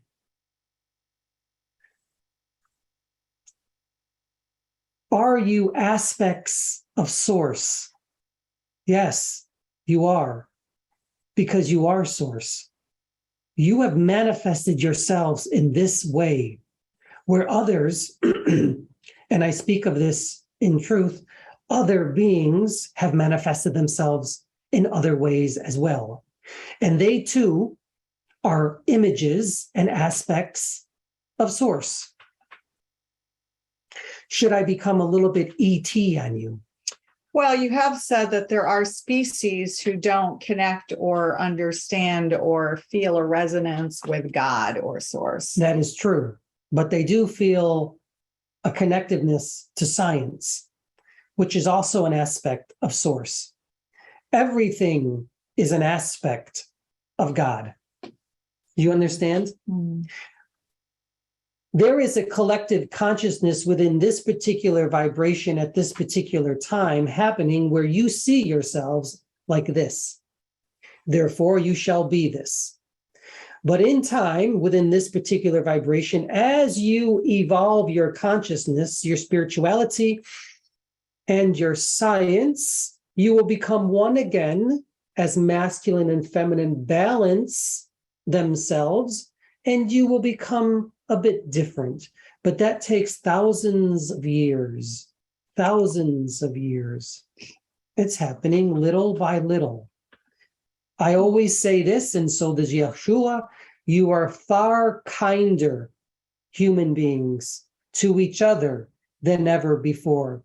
Are you aspects of Source? Yes, you are, because you are Source. You have manifested yourselves in this way, where others, and I speak of this in truth, other beings have manifested themselves in other ways as well. And they too are images and aspects of Source. Should I become a little bit ET on you? Well, you have said that there are species who don't connect or understand or feel a resonance with God or Source. That is true, but they do feel a connectiveness to science, which is also an aspect of Source. Everything is an aspect of God. You understand? Mm. There is a collective consciousness within this particular vibration at this particular time happening where you see yourselves like this. Therefore, you shall be this. But in time, within this particular vibration, as you evolve your consciousness, your spirituality, and your science, you will become one again as masculine and feminine balance themselves, and you will become a bit different. But that takes thousands of years, thousands of years. It's happening little by little. I always say this, and so does Yeshua, you are far kinder human beings to each other than ever before.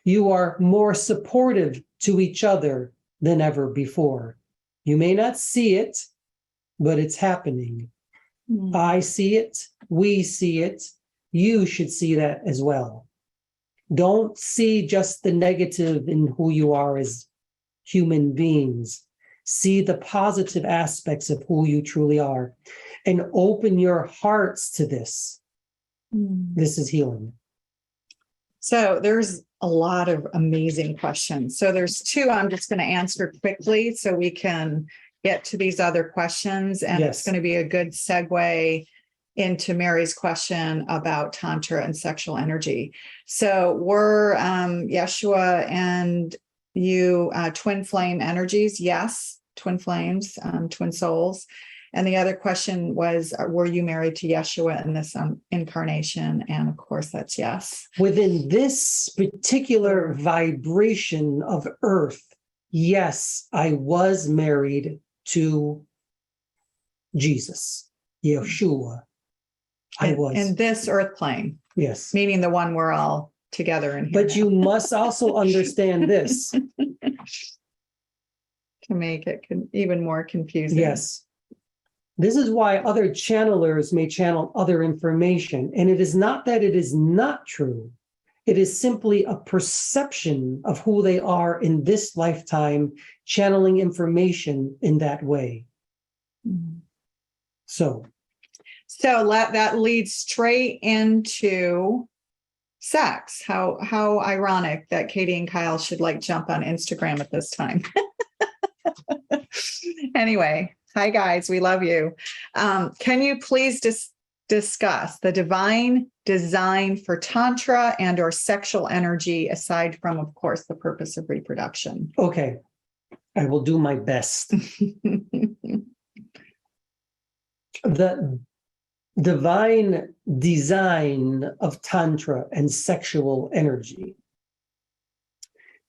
You are more supportive to each other than ever before. You may not see it, but it's happening. I see it. We see it. You should see that as well. Don't see just the negative in who you are as human beings. See the positive aspects of who you truly are and open your hearts to this. This is healing. So there's a lot of amazing questions. So there's two I'm just going to answer quickly so we can get to these other questions. And Yes. it's going to be a good segue into Mary's question about Tantra and sexual energy. So were Yeshua and you twin flame energies? Yes, twin flames, twin souls. And the other question was, were you married to Yeshua in this incarnation? And of course, that's yes. Within this particular vibration of earth, yes, I was married to Jesus, Yeshua. I was. In this earth plane. Yes. Meaning the one we're all together in here. But now. you must also understand this. To make it even more confusing. Yes. This is why other channelers may channel other information. And it is not that it is not true. It is simply a perception of who they are in this lifetime, channeling information in that way. So that leads straight into sex. How ironic that Katie and Kyle should jump on Instagram at this time. Anyway, hi guys, we love you. Can you please discuss the divine design for Tantra and or sexual energy aside from, of course, the purpose of reproduction? Okay, I will do my best. The divine design of Tantra and sexual energy.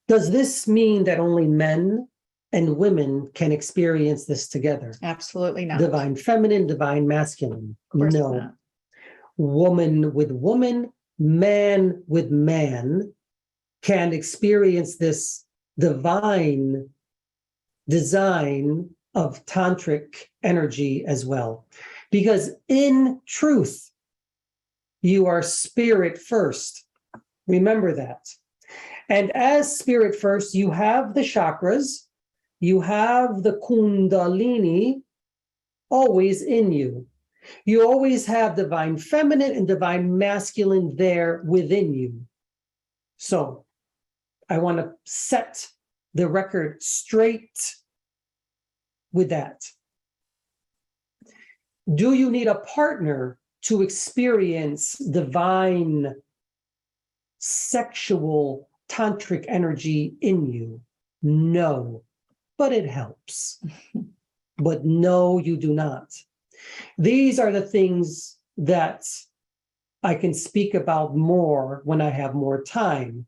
Does this mean that only men and women can experience this together? Absolutely not. Divine feminine, divine masculine. Of course No. not. Woman with woman, man with man can experience this divine design of tantric energy as well. Because in truth, you are spirit first. Remember that. And as spirit first, you have the chakras, you have the kundalini always in you. You always have divine feminine and divine masculine there within you. So I want to set the record straight with that. Do you need a partner to experience divine sexual tantric energy in you? No, but it helps. But no, you do not. These are the things that I can speak about more when I have more time.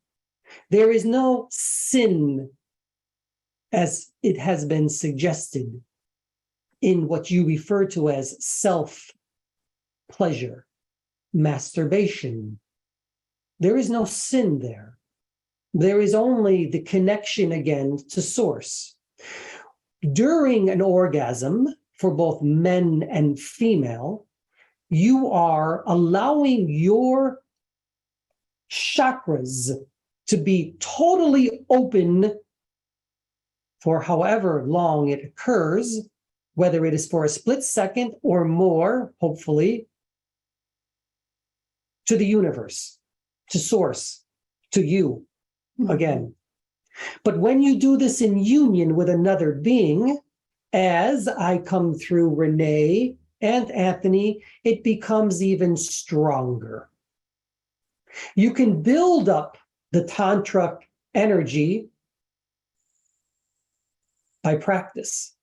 There is no sin, as it has been suggested, in what you refer to as self-pleasure, masturbation. There is no sin there. There is only the connection again to source. During an orgasm, for both men and female, you are allowing your chakras to be totally open for however long it occurs, whether it is for a split second or more, hopefully, to the universe, to source, to you, again. But when you do this in union with another being, as I come through Renee and Anthony, it becomes even stronger. You can build up the tantric energy by practice,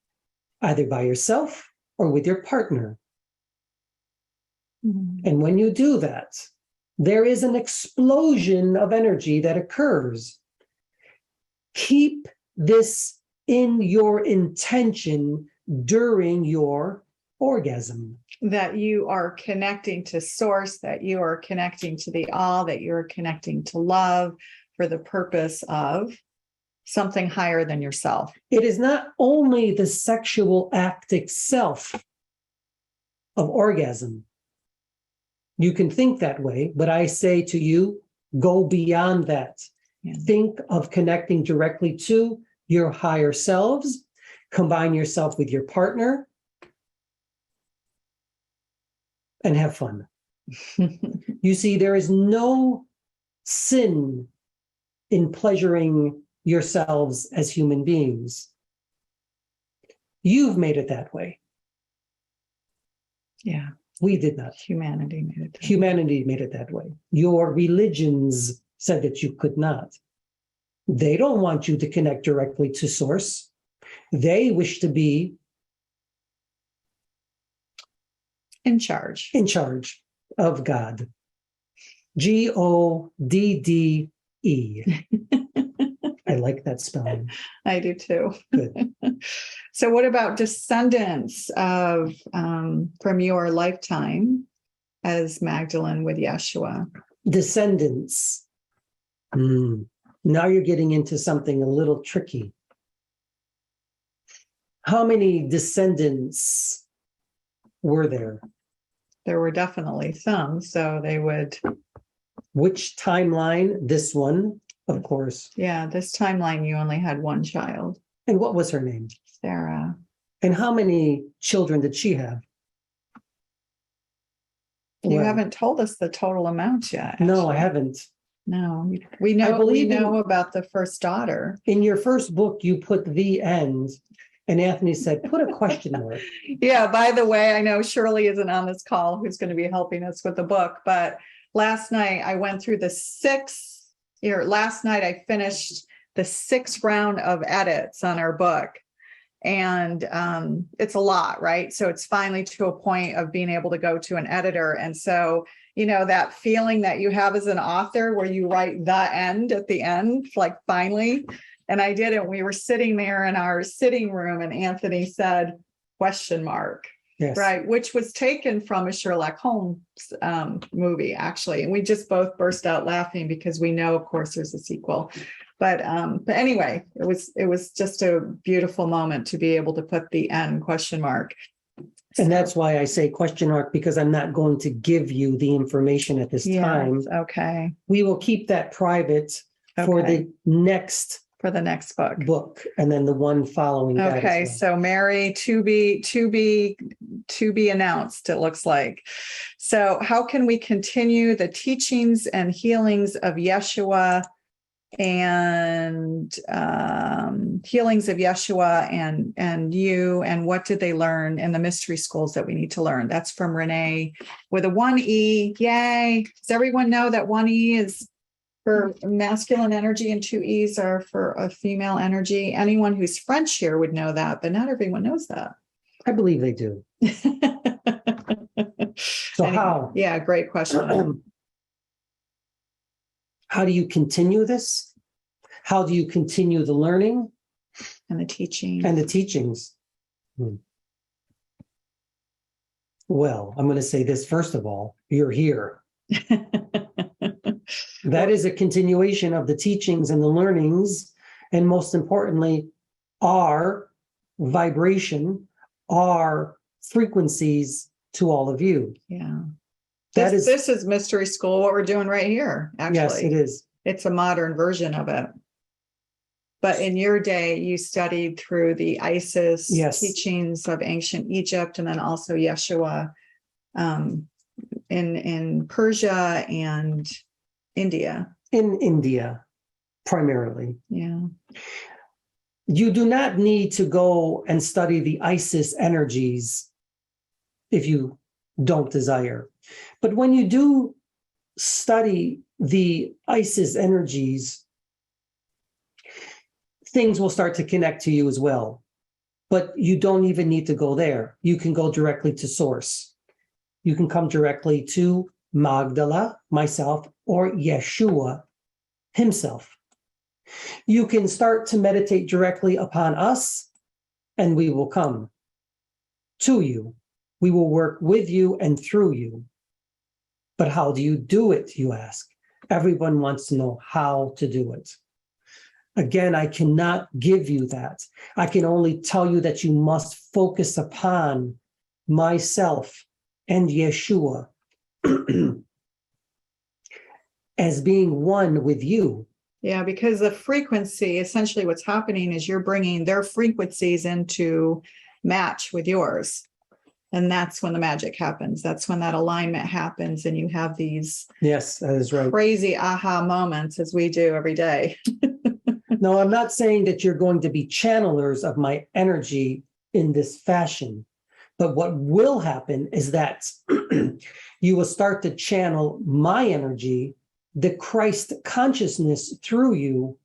either by yourself or with your partner. And when you do that, there is an explosion of energy that occurs. Keep this in your intention during your orgasm. That you are connecting to source, that you are connecting to the all, that you're connecting to love for the purpose of something higher than yourself. It is not only the sexual act itself of orgasm. You can think that way, but I say to you, go beyond that. Yeah. Think of connecting directly to your higher selves. Combine yourself with your partner and have fun. You see, there is no sin in pleasuring yourselves as human beings. You've made it that way. Yeah. We did not. Humanity made it. Humanity made it that way. Your religions said that you could not. They don't want you to connect directly to source. They wish to be in charge of God. Godde. I like that spelling. I do too. Good. So what about descendants of from your lifetime as Magdalene with Yeshua? Descendants. Now you're getting into something a little tricky. How many descendants were there? There were definitely some, so they would. Which timeline? This one, of course. Yeah, this timeline, you only had one child. And what was her name? Sarah. And how many children did she have? You haven't told us the total amount yet. No, I haven't. No, we know about the first daughter. In your first book, you put the end, and Anthony said, put a question mark. Yeah, by the way, I know Shirley isn't on this call who's going to be helping us with the book, but last night I went through last night I finished the 6th round of edits on our book. And it's a lot, right? So it's finally to a point of being able to go to an editor. And so, you know, that feeling that you have as an author where you write the end at the end, like finally. And I did it. We were sitting there in our sitting room and Anthony said, question mark. Yes. Right, which was taken from a Sherlock Holmes movie, actually. And we just both burst out laughing because we know, of course, there's a sequel. But anyway, it was just a beautiful moment to be able to put the end question mark. And that's why I say question mark, because I'm not going to give you the information at this time. Okay. We will keep that private for the next book, and then the one following that. Okay, so Mary, to be announced, it looks like. So how can we continue the teachings and healings of Yeshua and you, and what did they learn in the mystery schools that we need to learn? That's from Renee with a 1E. Yay. Does everyone know that 1E is for masculine energy and 2 E's are for a female energy? Anyone who's French here would know that, but not everyone knows that. I believe they do. So how? Yeah, great question. How do you continue this? How do you continue the learning? And the teaching. And the teachings. Well, I'm going to say this first of all, you're here. That is a continuation of the teachings and the learnings, and most importantly, our vibration, our frequencies to all of you. Yeah. This is mystery school, what we're doing right here, actually. Yes, it is. It's a modern version of it. But in your day, you studied through the Isis teachings of ancient Egypt, and then also Yeshua in Persia and India. In India, primarily. Yeah. You do not need to go and study the Isis energies if you don't desire. But when you do study the Isis energies, things will start to connect to you as well. But you don't even need to go there. You can go directly to source. You can come directly to Magdala, myself, or Yeshua himself. You can start to meditate directly upon us, and we will come to you. We will work with you and through you. But how do you do it, you ask? Everyone wants to know how to do it. Again, I cannot give you that. I can only tell you that you must focus upon myself and Yeshua as being one with you. Yeah, because the frequency, essentially what's happening is you're bringing their frequencies into match with yours. And that's when the magic happens. That's when that alignment happens. And you have these Yes, that is right. crazy aha moments as we do every day. No, I'm not saying that you're going to be channelers of my energy in this fashion. But what will happen is that you will start to channel my energy, the Christ consciousness through you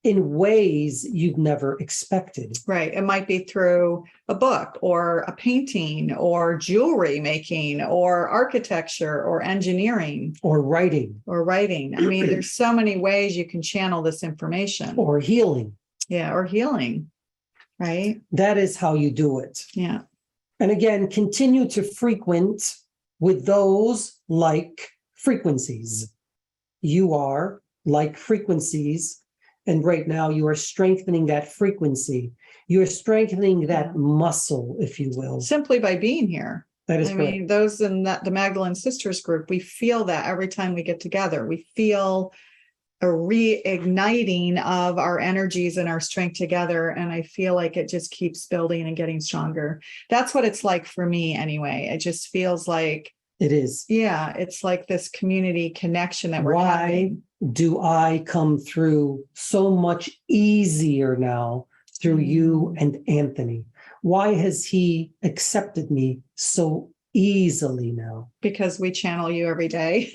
in ways you've never expected. Right. It might be through a book or a painting or jewelry making or architecture or engineering. Or writing. I mean, there's so many ways you can channel this information. Or healing. Yeah. Or healing. Right. That is how you do it. Yeah. And again, continue to frequent with those like frequencies. You are like frequencies. And right now you are strengthening that frequency. You're strengthening that muscle, if you will. Simply by being here. That is I correct. mean, those in the Magdalene Sisters group, we feel that every time we get together. We feel a reigniting of our energies and our strength together. And I feel like it just keeps building and getting stronger. That's what it's like for me anyway. It just feels like it is. Yeah, it's like this community connection that we're having. Do I come through so much easier now through you and Anthony? Why has he accepted me so easily now? Because we channel you every day.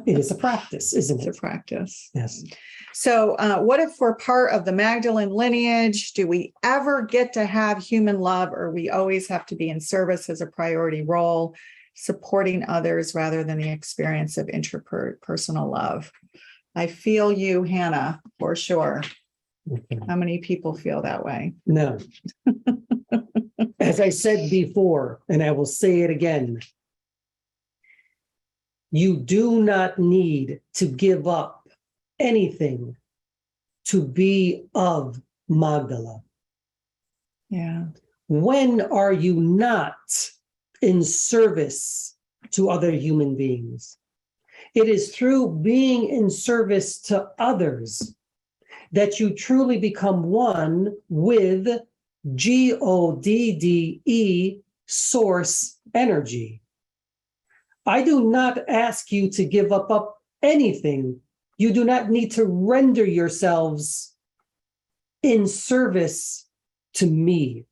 It is a practice, isn't it? It's a practice. Yes. So what if we're part of the Magdalene lineage? Do we ever get to have human love, or we always have to be in service as a priority role, supporting others rather than the experience of interpersonal love? I feel you, Hannah, for sure. Okay. How many people feel that way? No. As I said before, and I will say it again, you do not need to give up anything to be of Magdala. Yeah. When are you not in service to other human beings? It is through being in service to others that you truly become one with GODDE source energy. I do not ask you to give up anything. You do not need to render yourselves in service to me.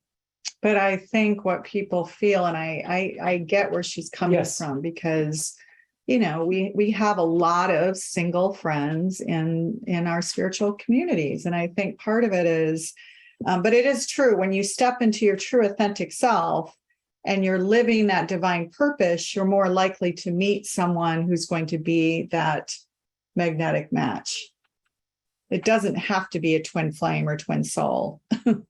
But I think what people feel, and I get where she's coming from, because, you know, we have a lot of single friends in our spiritual communities. And I think part of it is, but it is true, when you step into your true authentic self and you're living that divine purpose, you're more likely to meet someone who's going to be that magnetic match. It doesn't have to be a twin flame or twin soul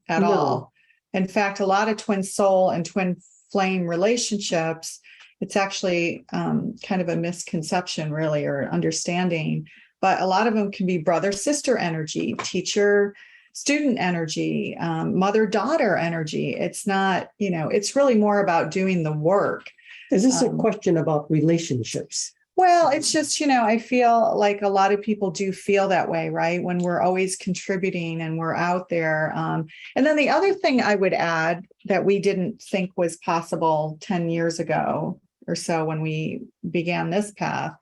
at all. In fact, a lot of twin soul and twin flame relationships, it's actually kind of a misconception, really, or understanding. But a lot of them can be brother-sister energy, teacher-student energy, mother-daughter energy. It's not, you know, it's really more about doing the work. Is this a question about relationships? Well, it's just, you know, I feel like a lot of people do feel that way, right? When we're always contributing and we're out there. And then the other thing I would add that we didn't think was possible 10 years ago or so when we began this path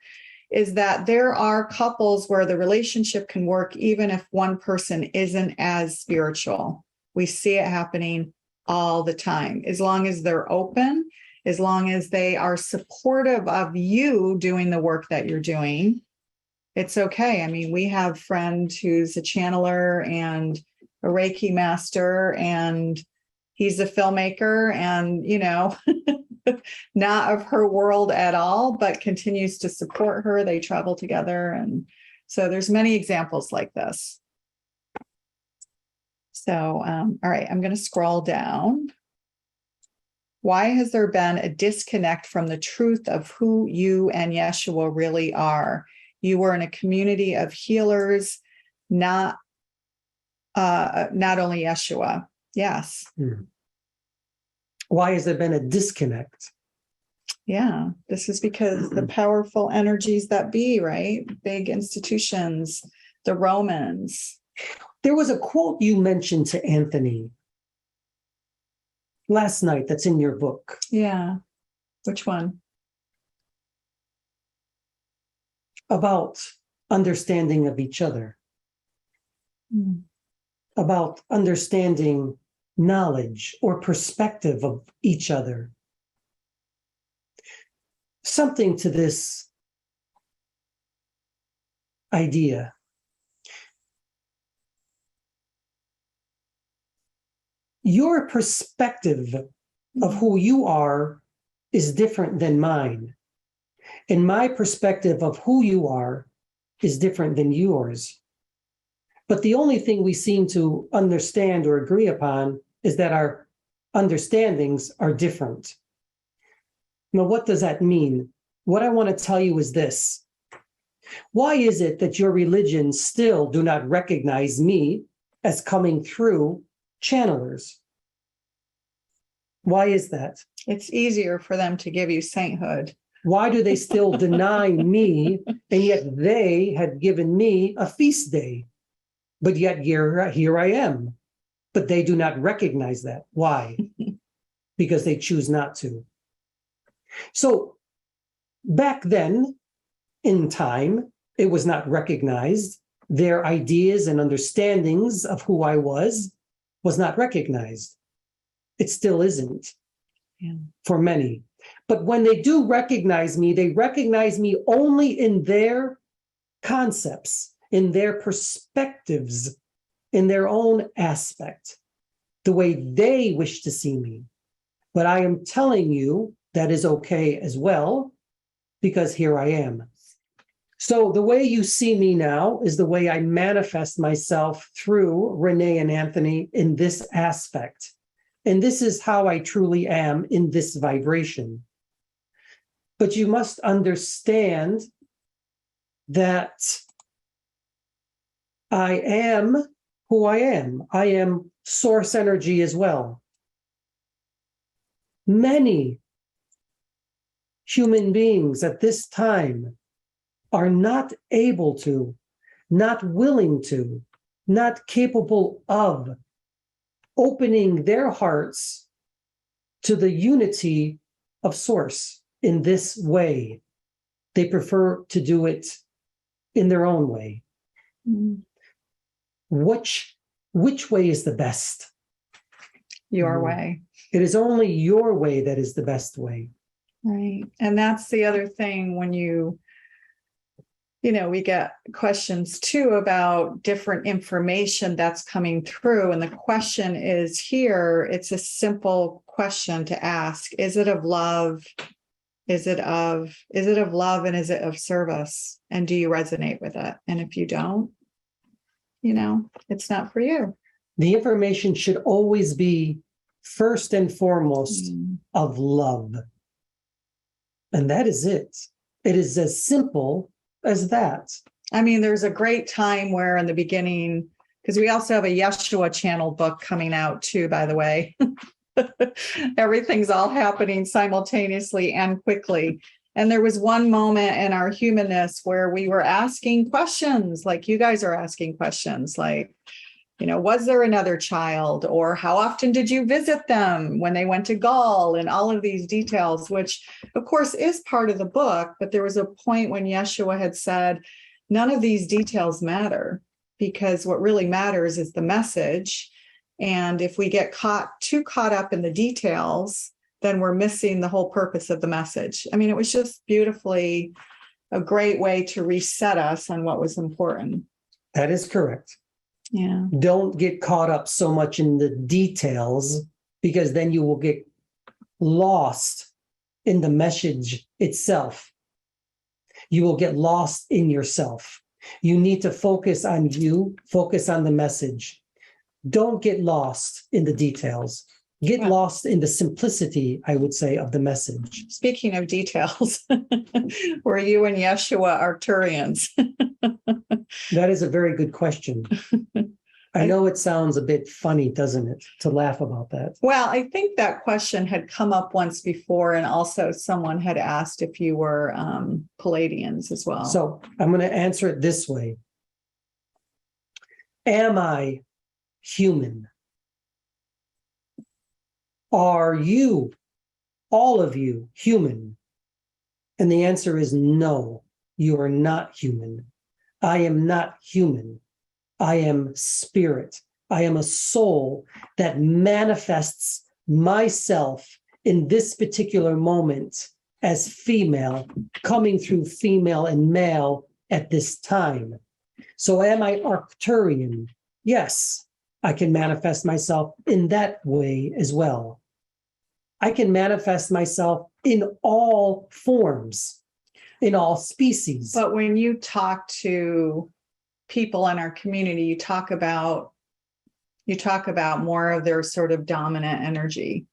is that there are couples where the relationship can work even if one person isn't as spiritual. We see it happening all the time, as long as they're open, as long as they are supportive of you doing the work that you're doing. It's okay. I mean, we have a friend who's a channeler and a Reiki master, and he's a filmmaker and, you know, not of her world at all, but continues to support her. They travel together. And so there's many examples like this. So, all right, I'm going to scroll down. Why has there been a disconnect from the truth of who you and Yeshua really are? You were in a community of healers not only Yeshua. Yes. Why has there been a disconnect? Yeah, this is because the powerful energies that be, right? Big institutions, the Romans. There was a quote you mentioned to Anthony last night that's in your book. Yeah. Which one? About understanding of each other, about understanding knowledge or perspective of each other. Something to this idea. Your perspective of who you are is different than mine. And my perspective of who you are is different than yours. But the only thing we seem to understand or agree upon is that our understandings are different. Now, what does that mean? What I want to tell you is this. Why is it that your religions still do not recognize me as coming through channelers? Why is that? It's easier for them to give you sainthood. Why do they still deny me, and yet they had given me a feast day? But yet here I am. But they do not recognize that. Why? Because they choose not to. So back then, in time, it was not recognized. Their ideas and understandings of who I was not recognized. It still isn't for many. But when they do recognize me, they recognize me only in their concepts, in their perspectives, in their own aspect, the way they wish to see me. But I am telling you that is okay as well, because here I am. So the way you see me now is the way I manifest myself through Renee and Anthony in this aspect. And this is how I truly am in this vibration. But you must understand that I am who I am. I am source energy as well. Many human beings at this time are not able to, not willing to, not capable of opening their hearts to the unity of source in this way. They prefer to do it in their own way. Which way is the best? Your way. It is only your way that is the best way. Right. And that's the other thing when we get questions too about different information that's coming through. And the question is here, it's a simple question to ask. Is it of love? Is it of love, and is it of service? And do you resonate with it? And if you don't, it's not for you. The information should always be first and foremost of love. And that is it. It is as simple as that. I mean, there's a great time where in the beginning, because we also have a Yeshua channel book coming out too, by the way. Everything's all happening simultaneously and quickly. And there was one moment in our humanness where we were asking questions, like you guys are asking questions, like, was there another child? Or how often did you visit them when they went to Gaul? And all of these details, which of course is part of the book. But there was a point when Yeshua had said, none of these details matter, because what really matters is the message. And if we get too caught up in the details, then we're missing the whole purpose of the message. I mean, it was just beautifully a great way to reset us on what was important. That is correct. Yeah. Don't get caught up so much in the details, because then you will get lost in the message itself. You will get lost in yourself. You need to focus on you, focus on the message. Don't get lost in the details. Get Yeah. lost in the simplicity, I would say, of the message. Speaking of details, were you and Yeshua Arcturians? That is a very good question. I know it sounds a bit funny, doesn't it, to laugh about that? Well, I think that question had come up once before, and also someone had asked if you were Palladians as well. So I'm going to answer it this way. Am I human? Are you, all of you, human? And the answer is no, you are not human. I am not human. I am spirit. I am a soul that manifests myself in this particular moment as female, coming through female and male at this time. So am I Arcturian? Yes, I can manifest myself in that way as well. I can manifest myself in all forms, in all species. But when you talk to people in our community, you talk about more of their sort of dominant energy.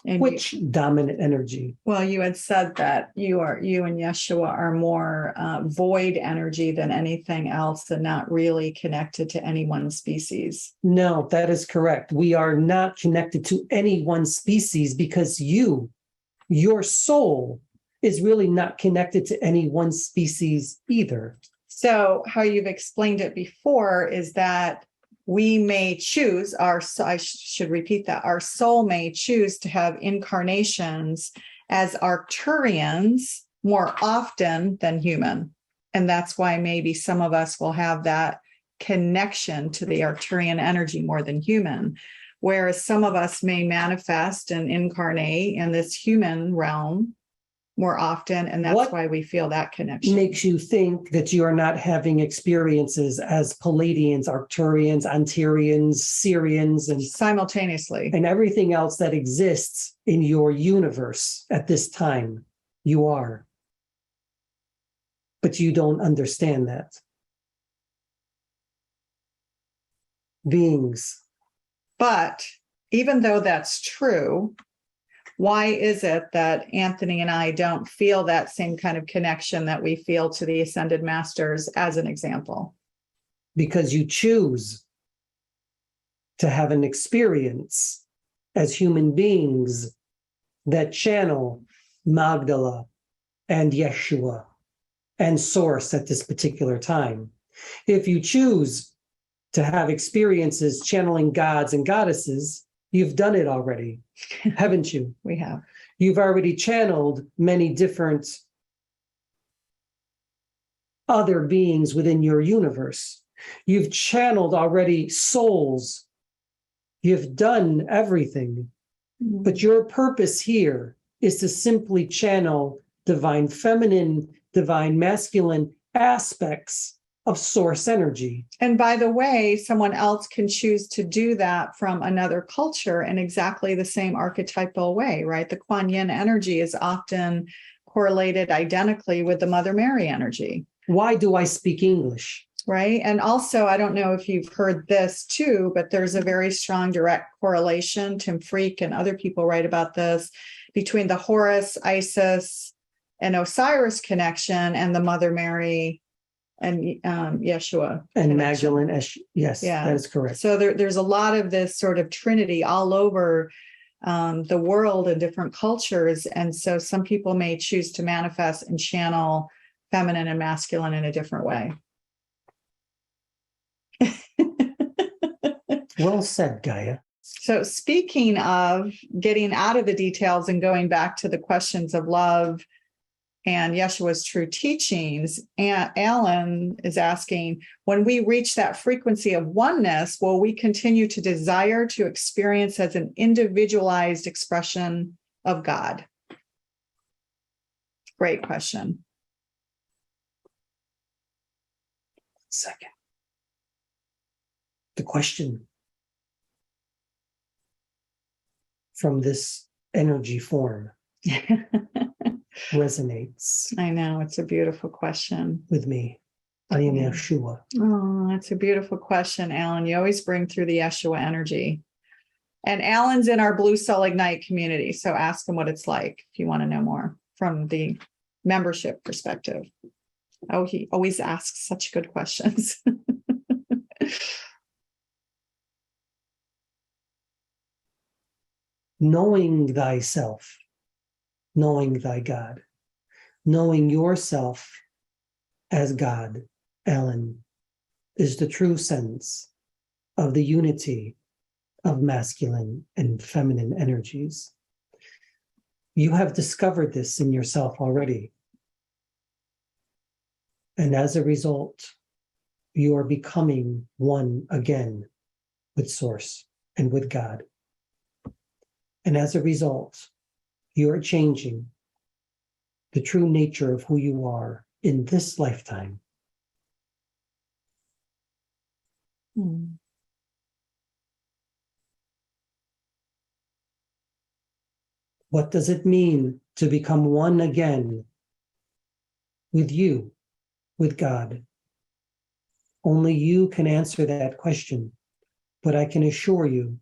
And which dominant energy? Well, you had said that you and Yeshua are more void energy than anything else, and not really connected to any one species. No, that is correct. We are not connected to any one species because your soul is really not connected to any one species either. So how you've explained it before is that we may choose I should repeat that, our soul may choose to have incarnations as Arcturians more often than human. And that's why maybe some of us will have that connection to the Arcturian energy more than human, whereas some of us may manifest and incarnate in this human realm more often, and that's why we feel that connection. Makes you think that you are not having experiences as Palladians, Arcturians, Antarians, Syrians, and simultaneously, and everything else that exists in your universe at this time? You are, but you don't understand that. Beings. But even though that's true, why is it that Anthony and I don't feel that same kind of connection that we feel to the Ascended Masters, as an example? Because you choose to have an experience as human beings that channel Magdalene and Yeshua and Source at this particular time. If you choose to have experiences channeling gods and goddesses, you've done it already, haven't you? We have. You've already channeled many different other beings within your universe. You've channeled already souls. You've done everything. But your purpose here is to simply channel divine feminine, divine masculine aspects of source energy. And by the way, someone else can choose to do that from another culture in exactly the same archetypal way, right? The Kuan Yin energy is often correlated identically with the Mother Mary energy. Why do I speak English? Right. And also, I don't know if you've heard this too, but there's a very strong direct correlation. Tim Freak and other people write about this between the Horus, Isis, and Osiris connection and the Mother Mary and Yeshua and connection. Magdalene. Yes, yeah, that is correct. So there's a lot of this sort of trinity all over the world and different cultures. And so some people may choose to manifest and channel feminine and masculine in a different way. Well said, Gaia. So speaking of getting out of the details and going back to the questions of love and Yeshua's true teachings, Alan is asking, when we reach that frequency of oneness, will we continue to desire to experience as an individualized expression of God? Great question. Second. The question from this energy form resonates. I know, it's a beautiful question. With me. I am Yeshua. Oh, that's a beautiful question, Alan. You always bring through the Yeshua energy. And Alan's in our Blue Soul Ignite community. So ask him what it's like if you want to know more from the membership perspective. Oh, he always asks such good questions. Knowing thyself, knowing thy God, knowing yourself as God, Alan, is the true sense of the unity of masculine and feminine energies. You have discovered this in yourself already. And as a result, you are becoming one again with Source and with God. And as a result, you are changing the true nature of who you are in this lifetime. What does it mean to become one again with you, with God? Only you can answer that question, but I can assure you,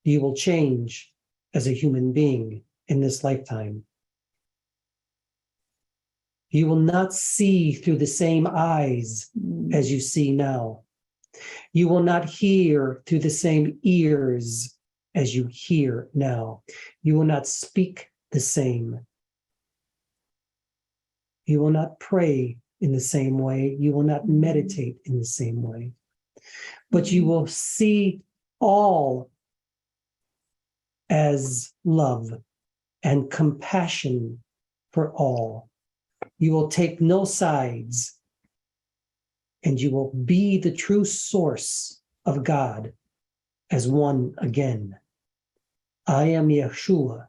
you will change as a human being in this lifetime. You will not see through the same eyes as you see now. You will not hear through the same ears as you hear now. You will not speak the same. You will not pray in the same way. You will not meditate in the same way. But you will see all as love and compassion for all. You will take no sides, and you will be the true source of God as one again. I am Yeshua.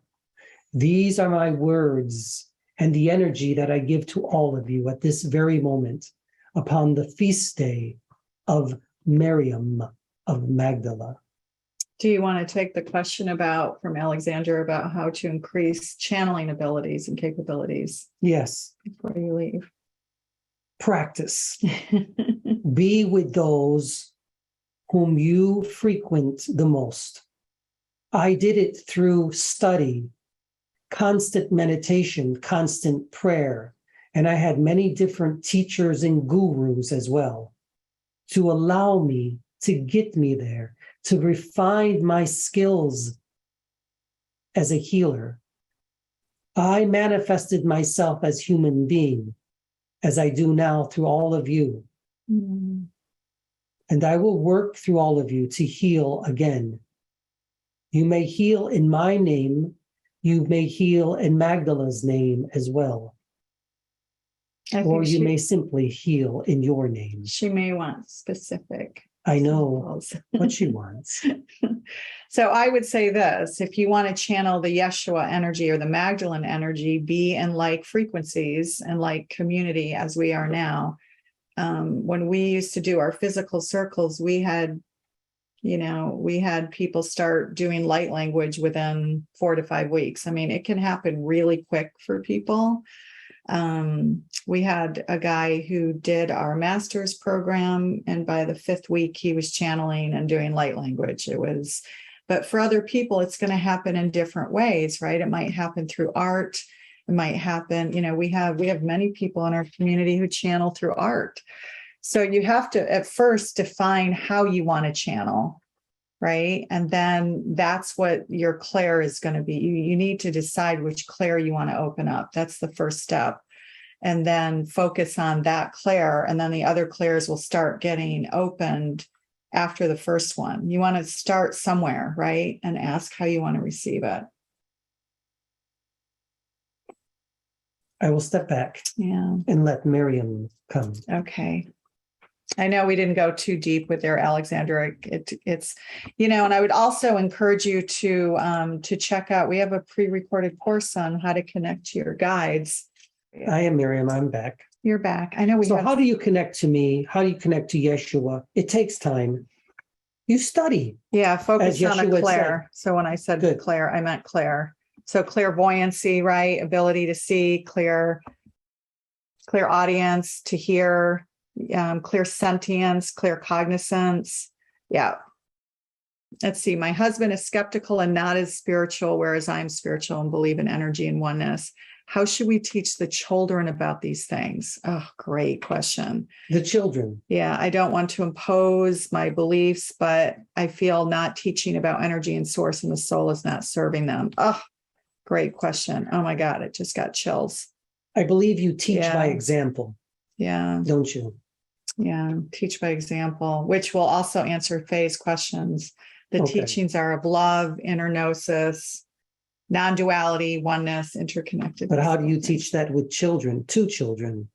These are my words and the energy that I give to all of you at this very moment upon the feast day of Miriam of Magdala. Do you want to take the question from Alexander about how to increase channeling abilities and capabilities? Yes. Before you leave. Practice. Be with those whom you frequent the most. I did it through study, constant meditation, constant prayer, and I had many different teachers and gurus as well to allow me, to get me there, to refine my skills as a healer. I manifested myself as human being, as I do now through all of you. And I will work through all of you to heal again. You may heal in my name. You may heal in Magdala's name as well. Or you may simply heal in your name. She may want specific. I know what she wants. So I would say this, if you want to channel the Yeshua energy or the Magdalene energy, be in like frequencies and like community as we are now. When we used to do our physical circles, we had people start doing light language within 4 to 5 weeks. I mean, it can happen really quick for people. We had a guy who did our master's program, and by the 5th week, he was channeling and doing light language. But for other people, it's going to happen in different ways, right? It might happen through art. It might happen, we have many people in our community who channel through art. So you have to at first define how you want to channel, right? And then that's what your clair is going to be. You need to decide which clair you want to open up. That's the first step. And then focus on that clair, and then the other clairs will start getting opened after the first one. You want to start somewhere, right? And ask how you want to receive it. I will step back and let Miriam come. Okay. I know we didn't go too deep with there, Alexander. It's and I would also encourage you to check out, we have a pre-recorded course on how to connect to your guides. I am Miriam. I'm back. You're back. I know how do you connect to me? How do you connect to Yeshua? It takes time. You study. Yeah, focus on a clair. So when I said clair, I meant clair. So clairvoyancy, right? Ability to see, clear audience, to hear, clear sentience, clear cognizance. Yeah. Let's see. My husband is skeptical and not as spiritual, whereas I'm spiritual and believe in energy and oneness. How should we teach the children about these things? Oh, great question. The children. Yeah, I don't want to impose my beliefs, but I feel not teaching about energy and source and the soul is not serving them. Oh, great question. Oh my God, it just got chills. I believe you teach by example. Yeah. Don't you? Yeah, teach by example, which will also answer Faye's questions. The teachings are of love, inner gnosis, non-duality, oneness, interconnected. But how do you teach that with children, to children?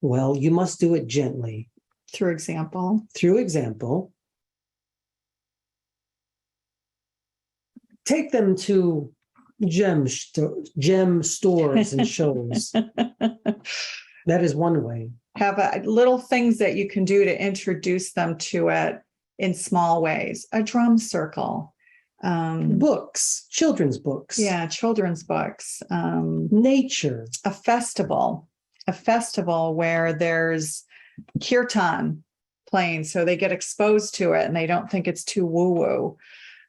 Well, you must do it gently. Through example. Through example. Take them to gem stores and shows. That is one way. Have little things that you can do to introduce them to it in small ways. A drum circle. Books, children's books. Yeah, children's books. Nature. A festival where there's kirtan playing, so they get exposed to it and they don't think it's too woo-woo.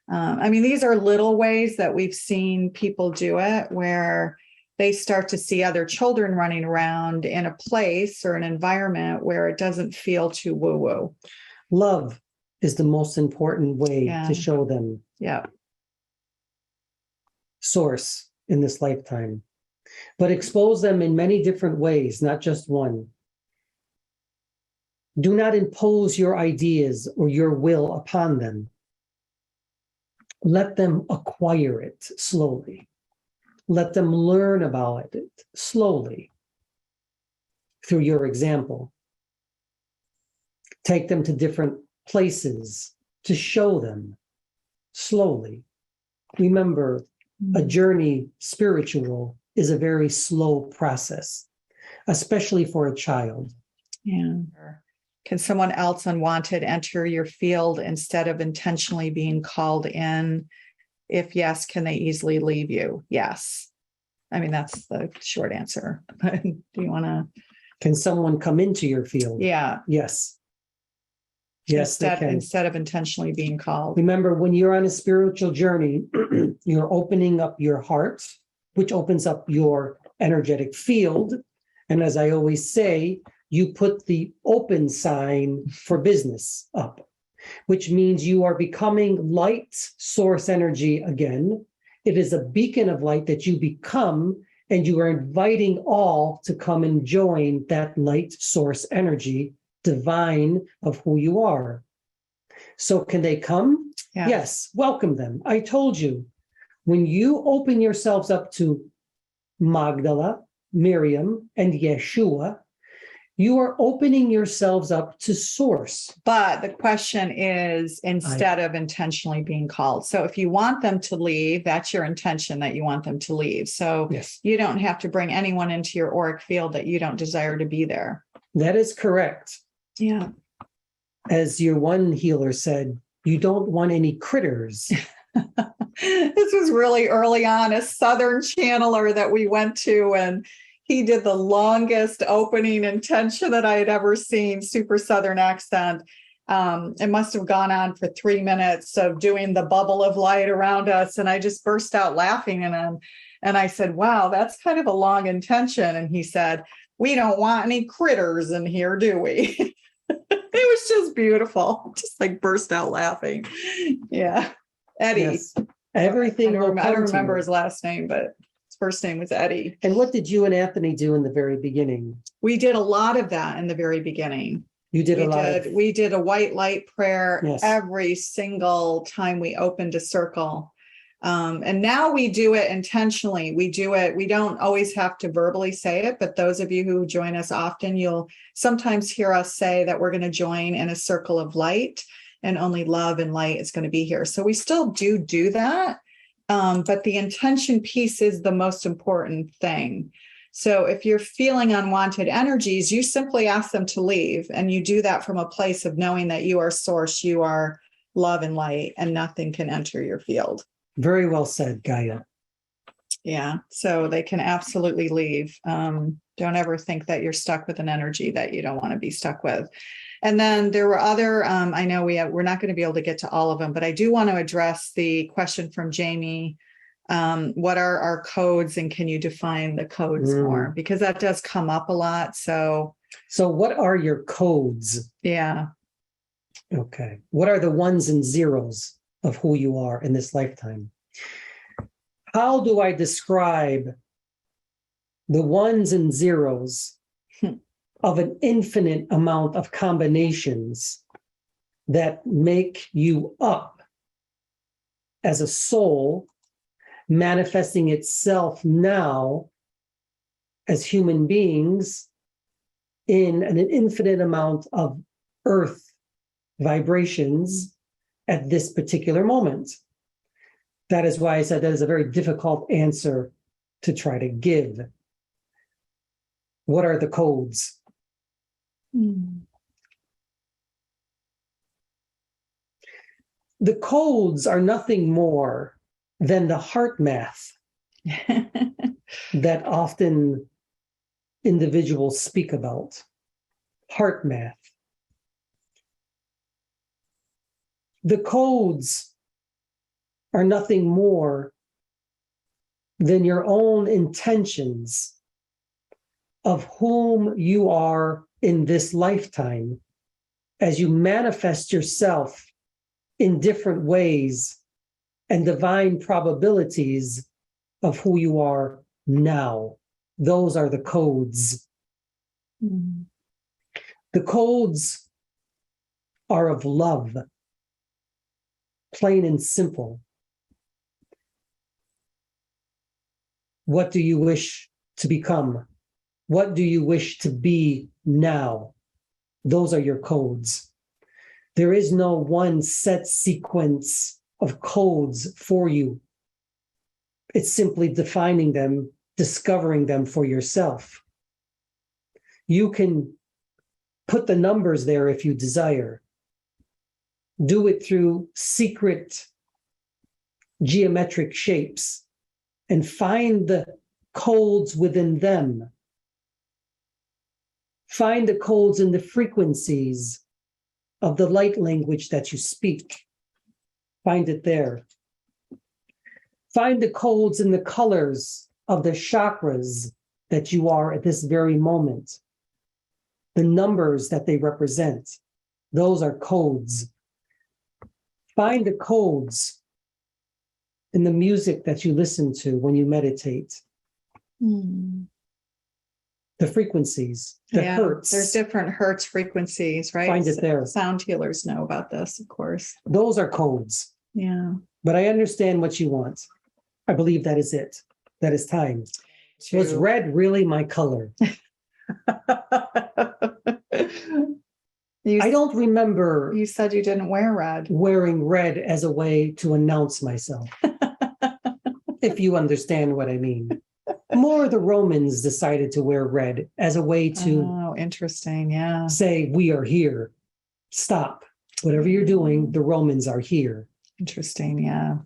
I mean, these are little ways that we've seen people do it where they start to see other children running around in a place or an environment where it doesn't feel too woo-woo. Love is the most important way to show them. Yeah. Source in this lifetime, but expose them in many different ways, not just one. Do not impose your ideas or your will upon them. Let them acquire it slowly. Let them learn about it slowly through your example. Take them to different places to show them slowly. Remember, a journey spiritual is a very slow process, especially for a child. Yeah. Can someone else unwanted enter your field instead of intentionally being called in? If yes, can they easily leave you? Yes. I mean, that's the short answer. Do you want to? Can someone come into your field? Yeah. Yes. Yes, instead of intentionally being called. Remember, when you're on a spiritual journey, you're opening up your heart, which opens up your energetic field. And as I always say, you put the open sign for business up, which means you are becoming light source energy again. It is a beacon of light that you become, and you are inviting all to come and join that light source energy, divine of who you are. So can they come? Yeah. Yes, welcome them. I told you, when you open yourselves up to Magdalene, Miriam, and Yeshua, you are opening yourselves up to source. But the question is, instead of intentionally being called. So if you want them to leave, that's your intention, that you want them to leave. So you don't have to bring anyone into your auric field that you don't desire to be there. That is correct. Yeah. As your one healer said, you don't want any critters. This was really early on, a Southern channeler that we went to, and he did the longest opening intention that I had ever seen, super Southern accent. It must have gone on for 3 minutes of doing the bubble of light around us. And I just burst out laughing. And I said, wow, that's kind of a long intention. And he said, we don't want any critters in here, do we? It was just beautiful. Just like burst out laughing. Yeah. Eddie. Yes. Everything. I don't remember his last name, but his first name was Eddie. And what did you and Anthony do in the very beginning? We did a lot of that in the very beginning. You did a lot. We did a white light prayer every single time we opened a circle. And now we do it intentionally. We do it. We don't always have to verbally say it, but those of you who join us often, you'll sometimes hear us say that we're going to join in a circle of light, and only love and light is going to be here. So we still do that. But the intention piece is the most important thing. So if you're feeling unwanted energies, you simply ask them to leave. And you do that from a place of knowing that you are source, you are love and light, and nothing can enter your field. Very well said, Gaia. Yeah. So they can absolutely leave. Don't ever think that you're stuck with an energy that you don't want to be stuck with. And then there were other, I know we're not going to be able to get to all of them, but I do want to address the question from Jamie. What are our codes, and can you define the codes more? Because that does come up a lot. So what are your codes? Yeah. Okay. What are the ones and zeros of who you are in this lifetime? How do I describe the ones and zeros of an infinite amount of combinations that make you up as a soul, manifesting itself now as human beings in an infinite amount of earth vibrations at this particular moment? That is why I said that is a very difficult answer to try to give. What are the codes? The codes are nothing more than the heart math that often individuals speak about. Heart math. The codes are nothing more than your own intentions of whom you are in this lifetime as you manifest yourself in different ways and divine probabilities of who you are now. Those are the codes. The codes are of love, plain and simple. What do you wish to become? What do you wish to be now? Those are your codes. There is no one set sequence of codes for you. It's simply defining them, discovering them for yourself. You can put the numbers there if you desire. Do it through secret geometric shapes and find the codes within them. Find the codes in the frequencies of the light language that you speak. Find it there. Find the codes in the colors of the chakras that you are at this very moment. The numbers that they represent. Those are codes. Find the codes in the music that you listen to when you meditate. The frequencies, the hertz. There's different hertz frequencies, right? Find it there. Sound healers know about this, of course. Those are codes. Yeah. But I understand what you want. I believe that is it. That is time. Was red really my color? I don't remember. You said you didn't wear red. Wearing red as a way to announce myself. If you understand what I mean. More the Romans decided to wear red as a way to interesting, yeah. Say, we are here. Stop. Whatever you're doing, the Romans are here. Interesting, yeah.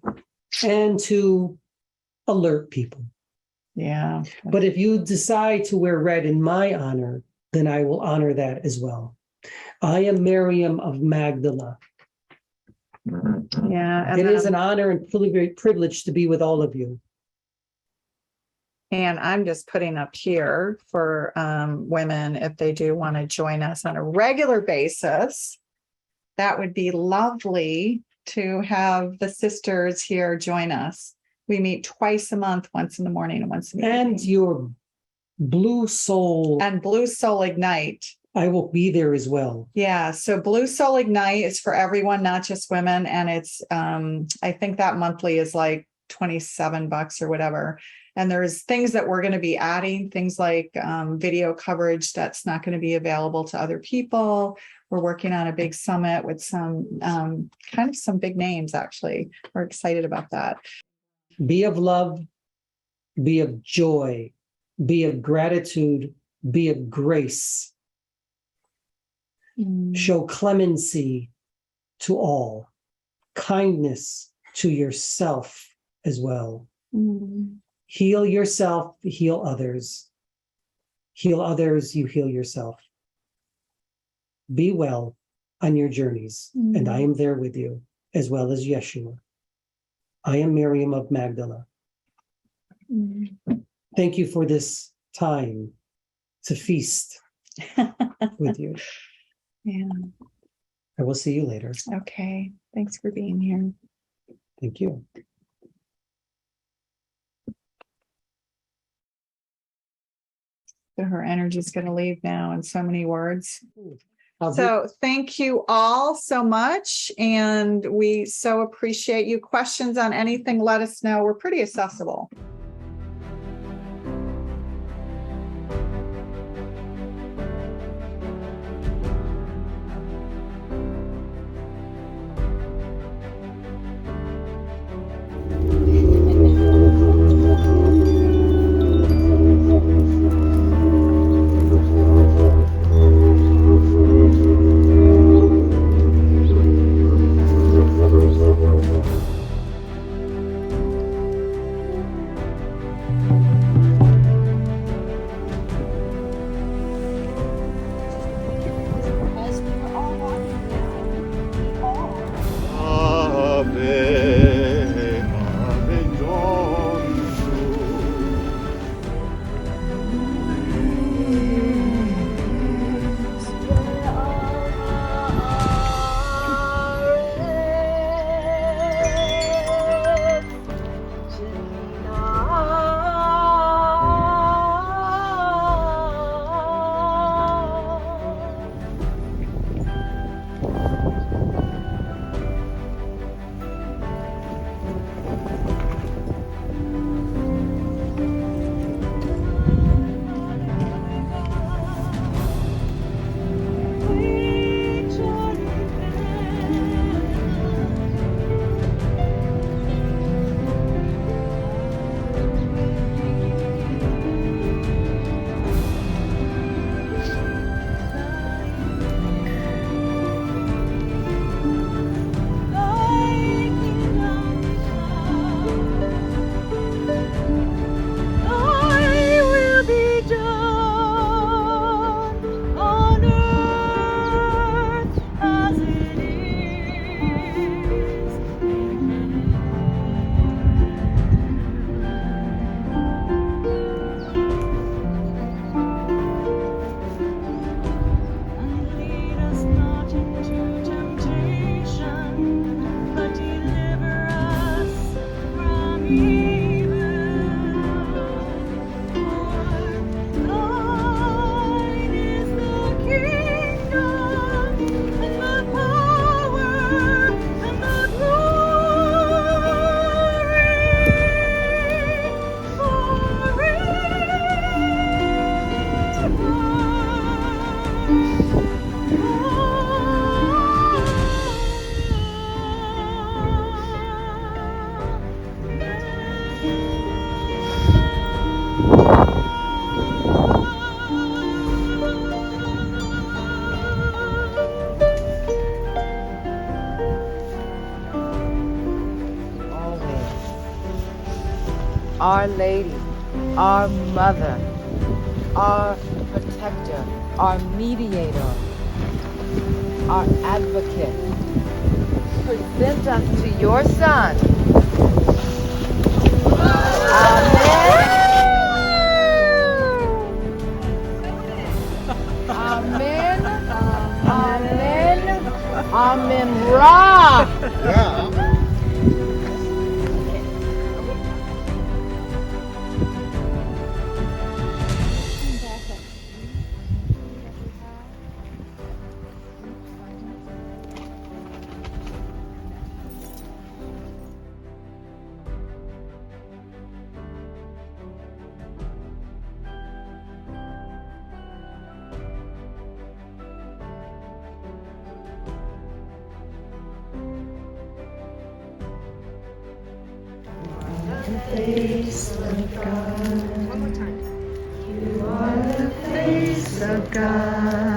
And to alert people. Yeah. But if you decide to wear red in my honor, then I will honor that as well. I am Miriam of Magdala. Yeah. It is an honor and privilege to be with all of you. And I'm just putting up here for women, if they do want to join us on a regular basis, that would be lovely to have the sisters here join us. We meet twice a month, once in the morning and once in the evening. And your Blue Soul. And Blue Soul Ignite. I will be there as well. Yeah. So Blue Soul Ignite is for everyone, not just women. And it's, I think that monthly is like $27 or whatever. And there's things that we're going to be adding, things like video coverage that's not going to be available to other people. We're working on a big summit with some kind of some big names, actually. We're excited about that. Be of love, be of joy, be of gratitude, be of grace. Show clemency to all, kindness to yourself as well. Heal yourself, heal others. Heal others, you heal yourself. Be well on your journeys, and I am there with you, as well as Yeshua. I am Miriam of Magdala. Thank you for this time to feast with you. Yeah. I will see you later. Okay. Thanks for being here. Thank you. So her energy is going to leave now in so many words. I'll So thank you all so much. And we so appreciate you. Questions on anything, let us know. We're pretty accessible. Our Lady, our Mother, our Protector, our Mediator, our Advocate, present us to your Son. Amen. Amen. Amen. Amen. Ra. Yeah. Face of God. One more time. You are the face of God.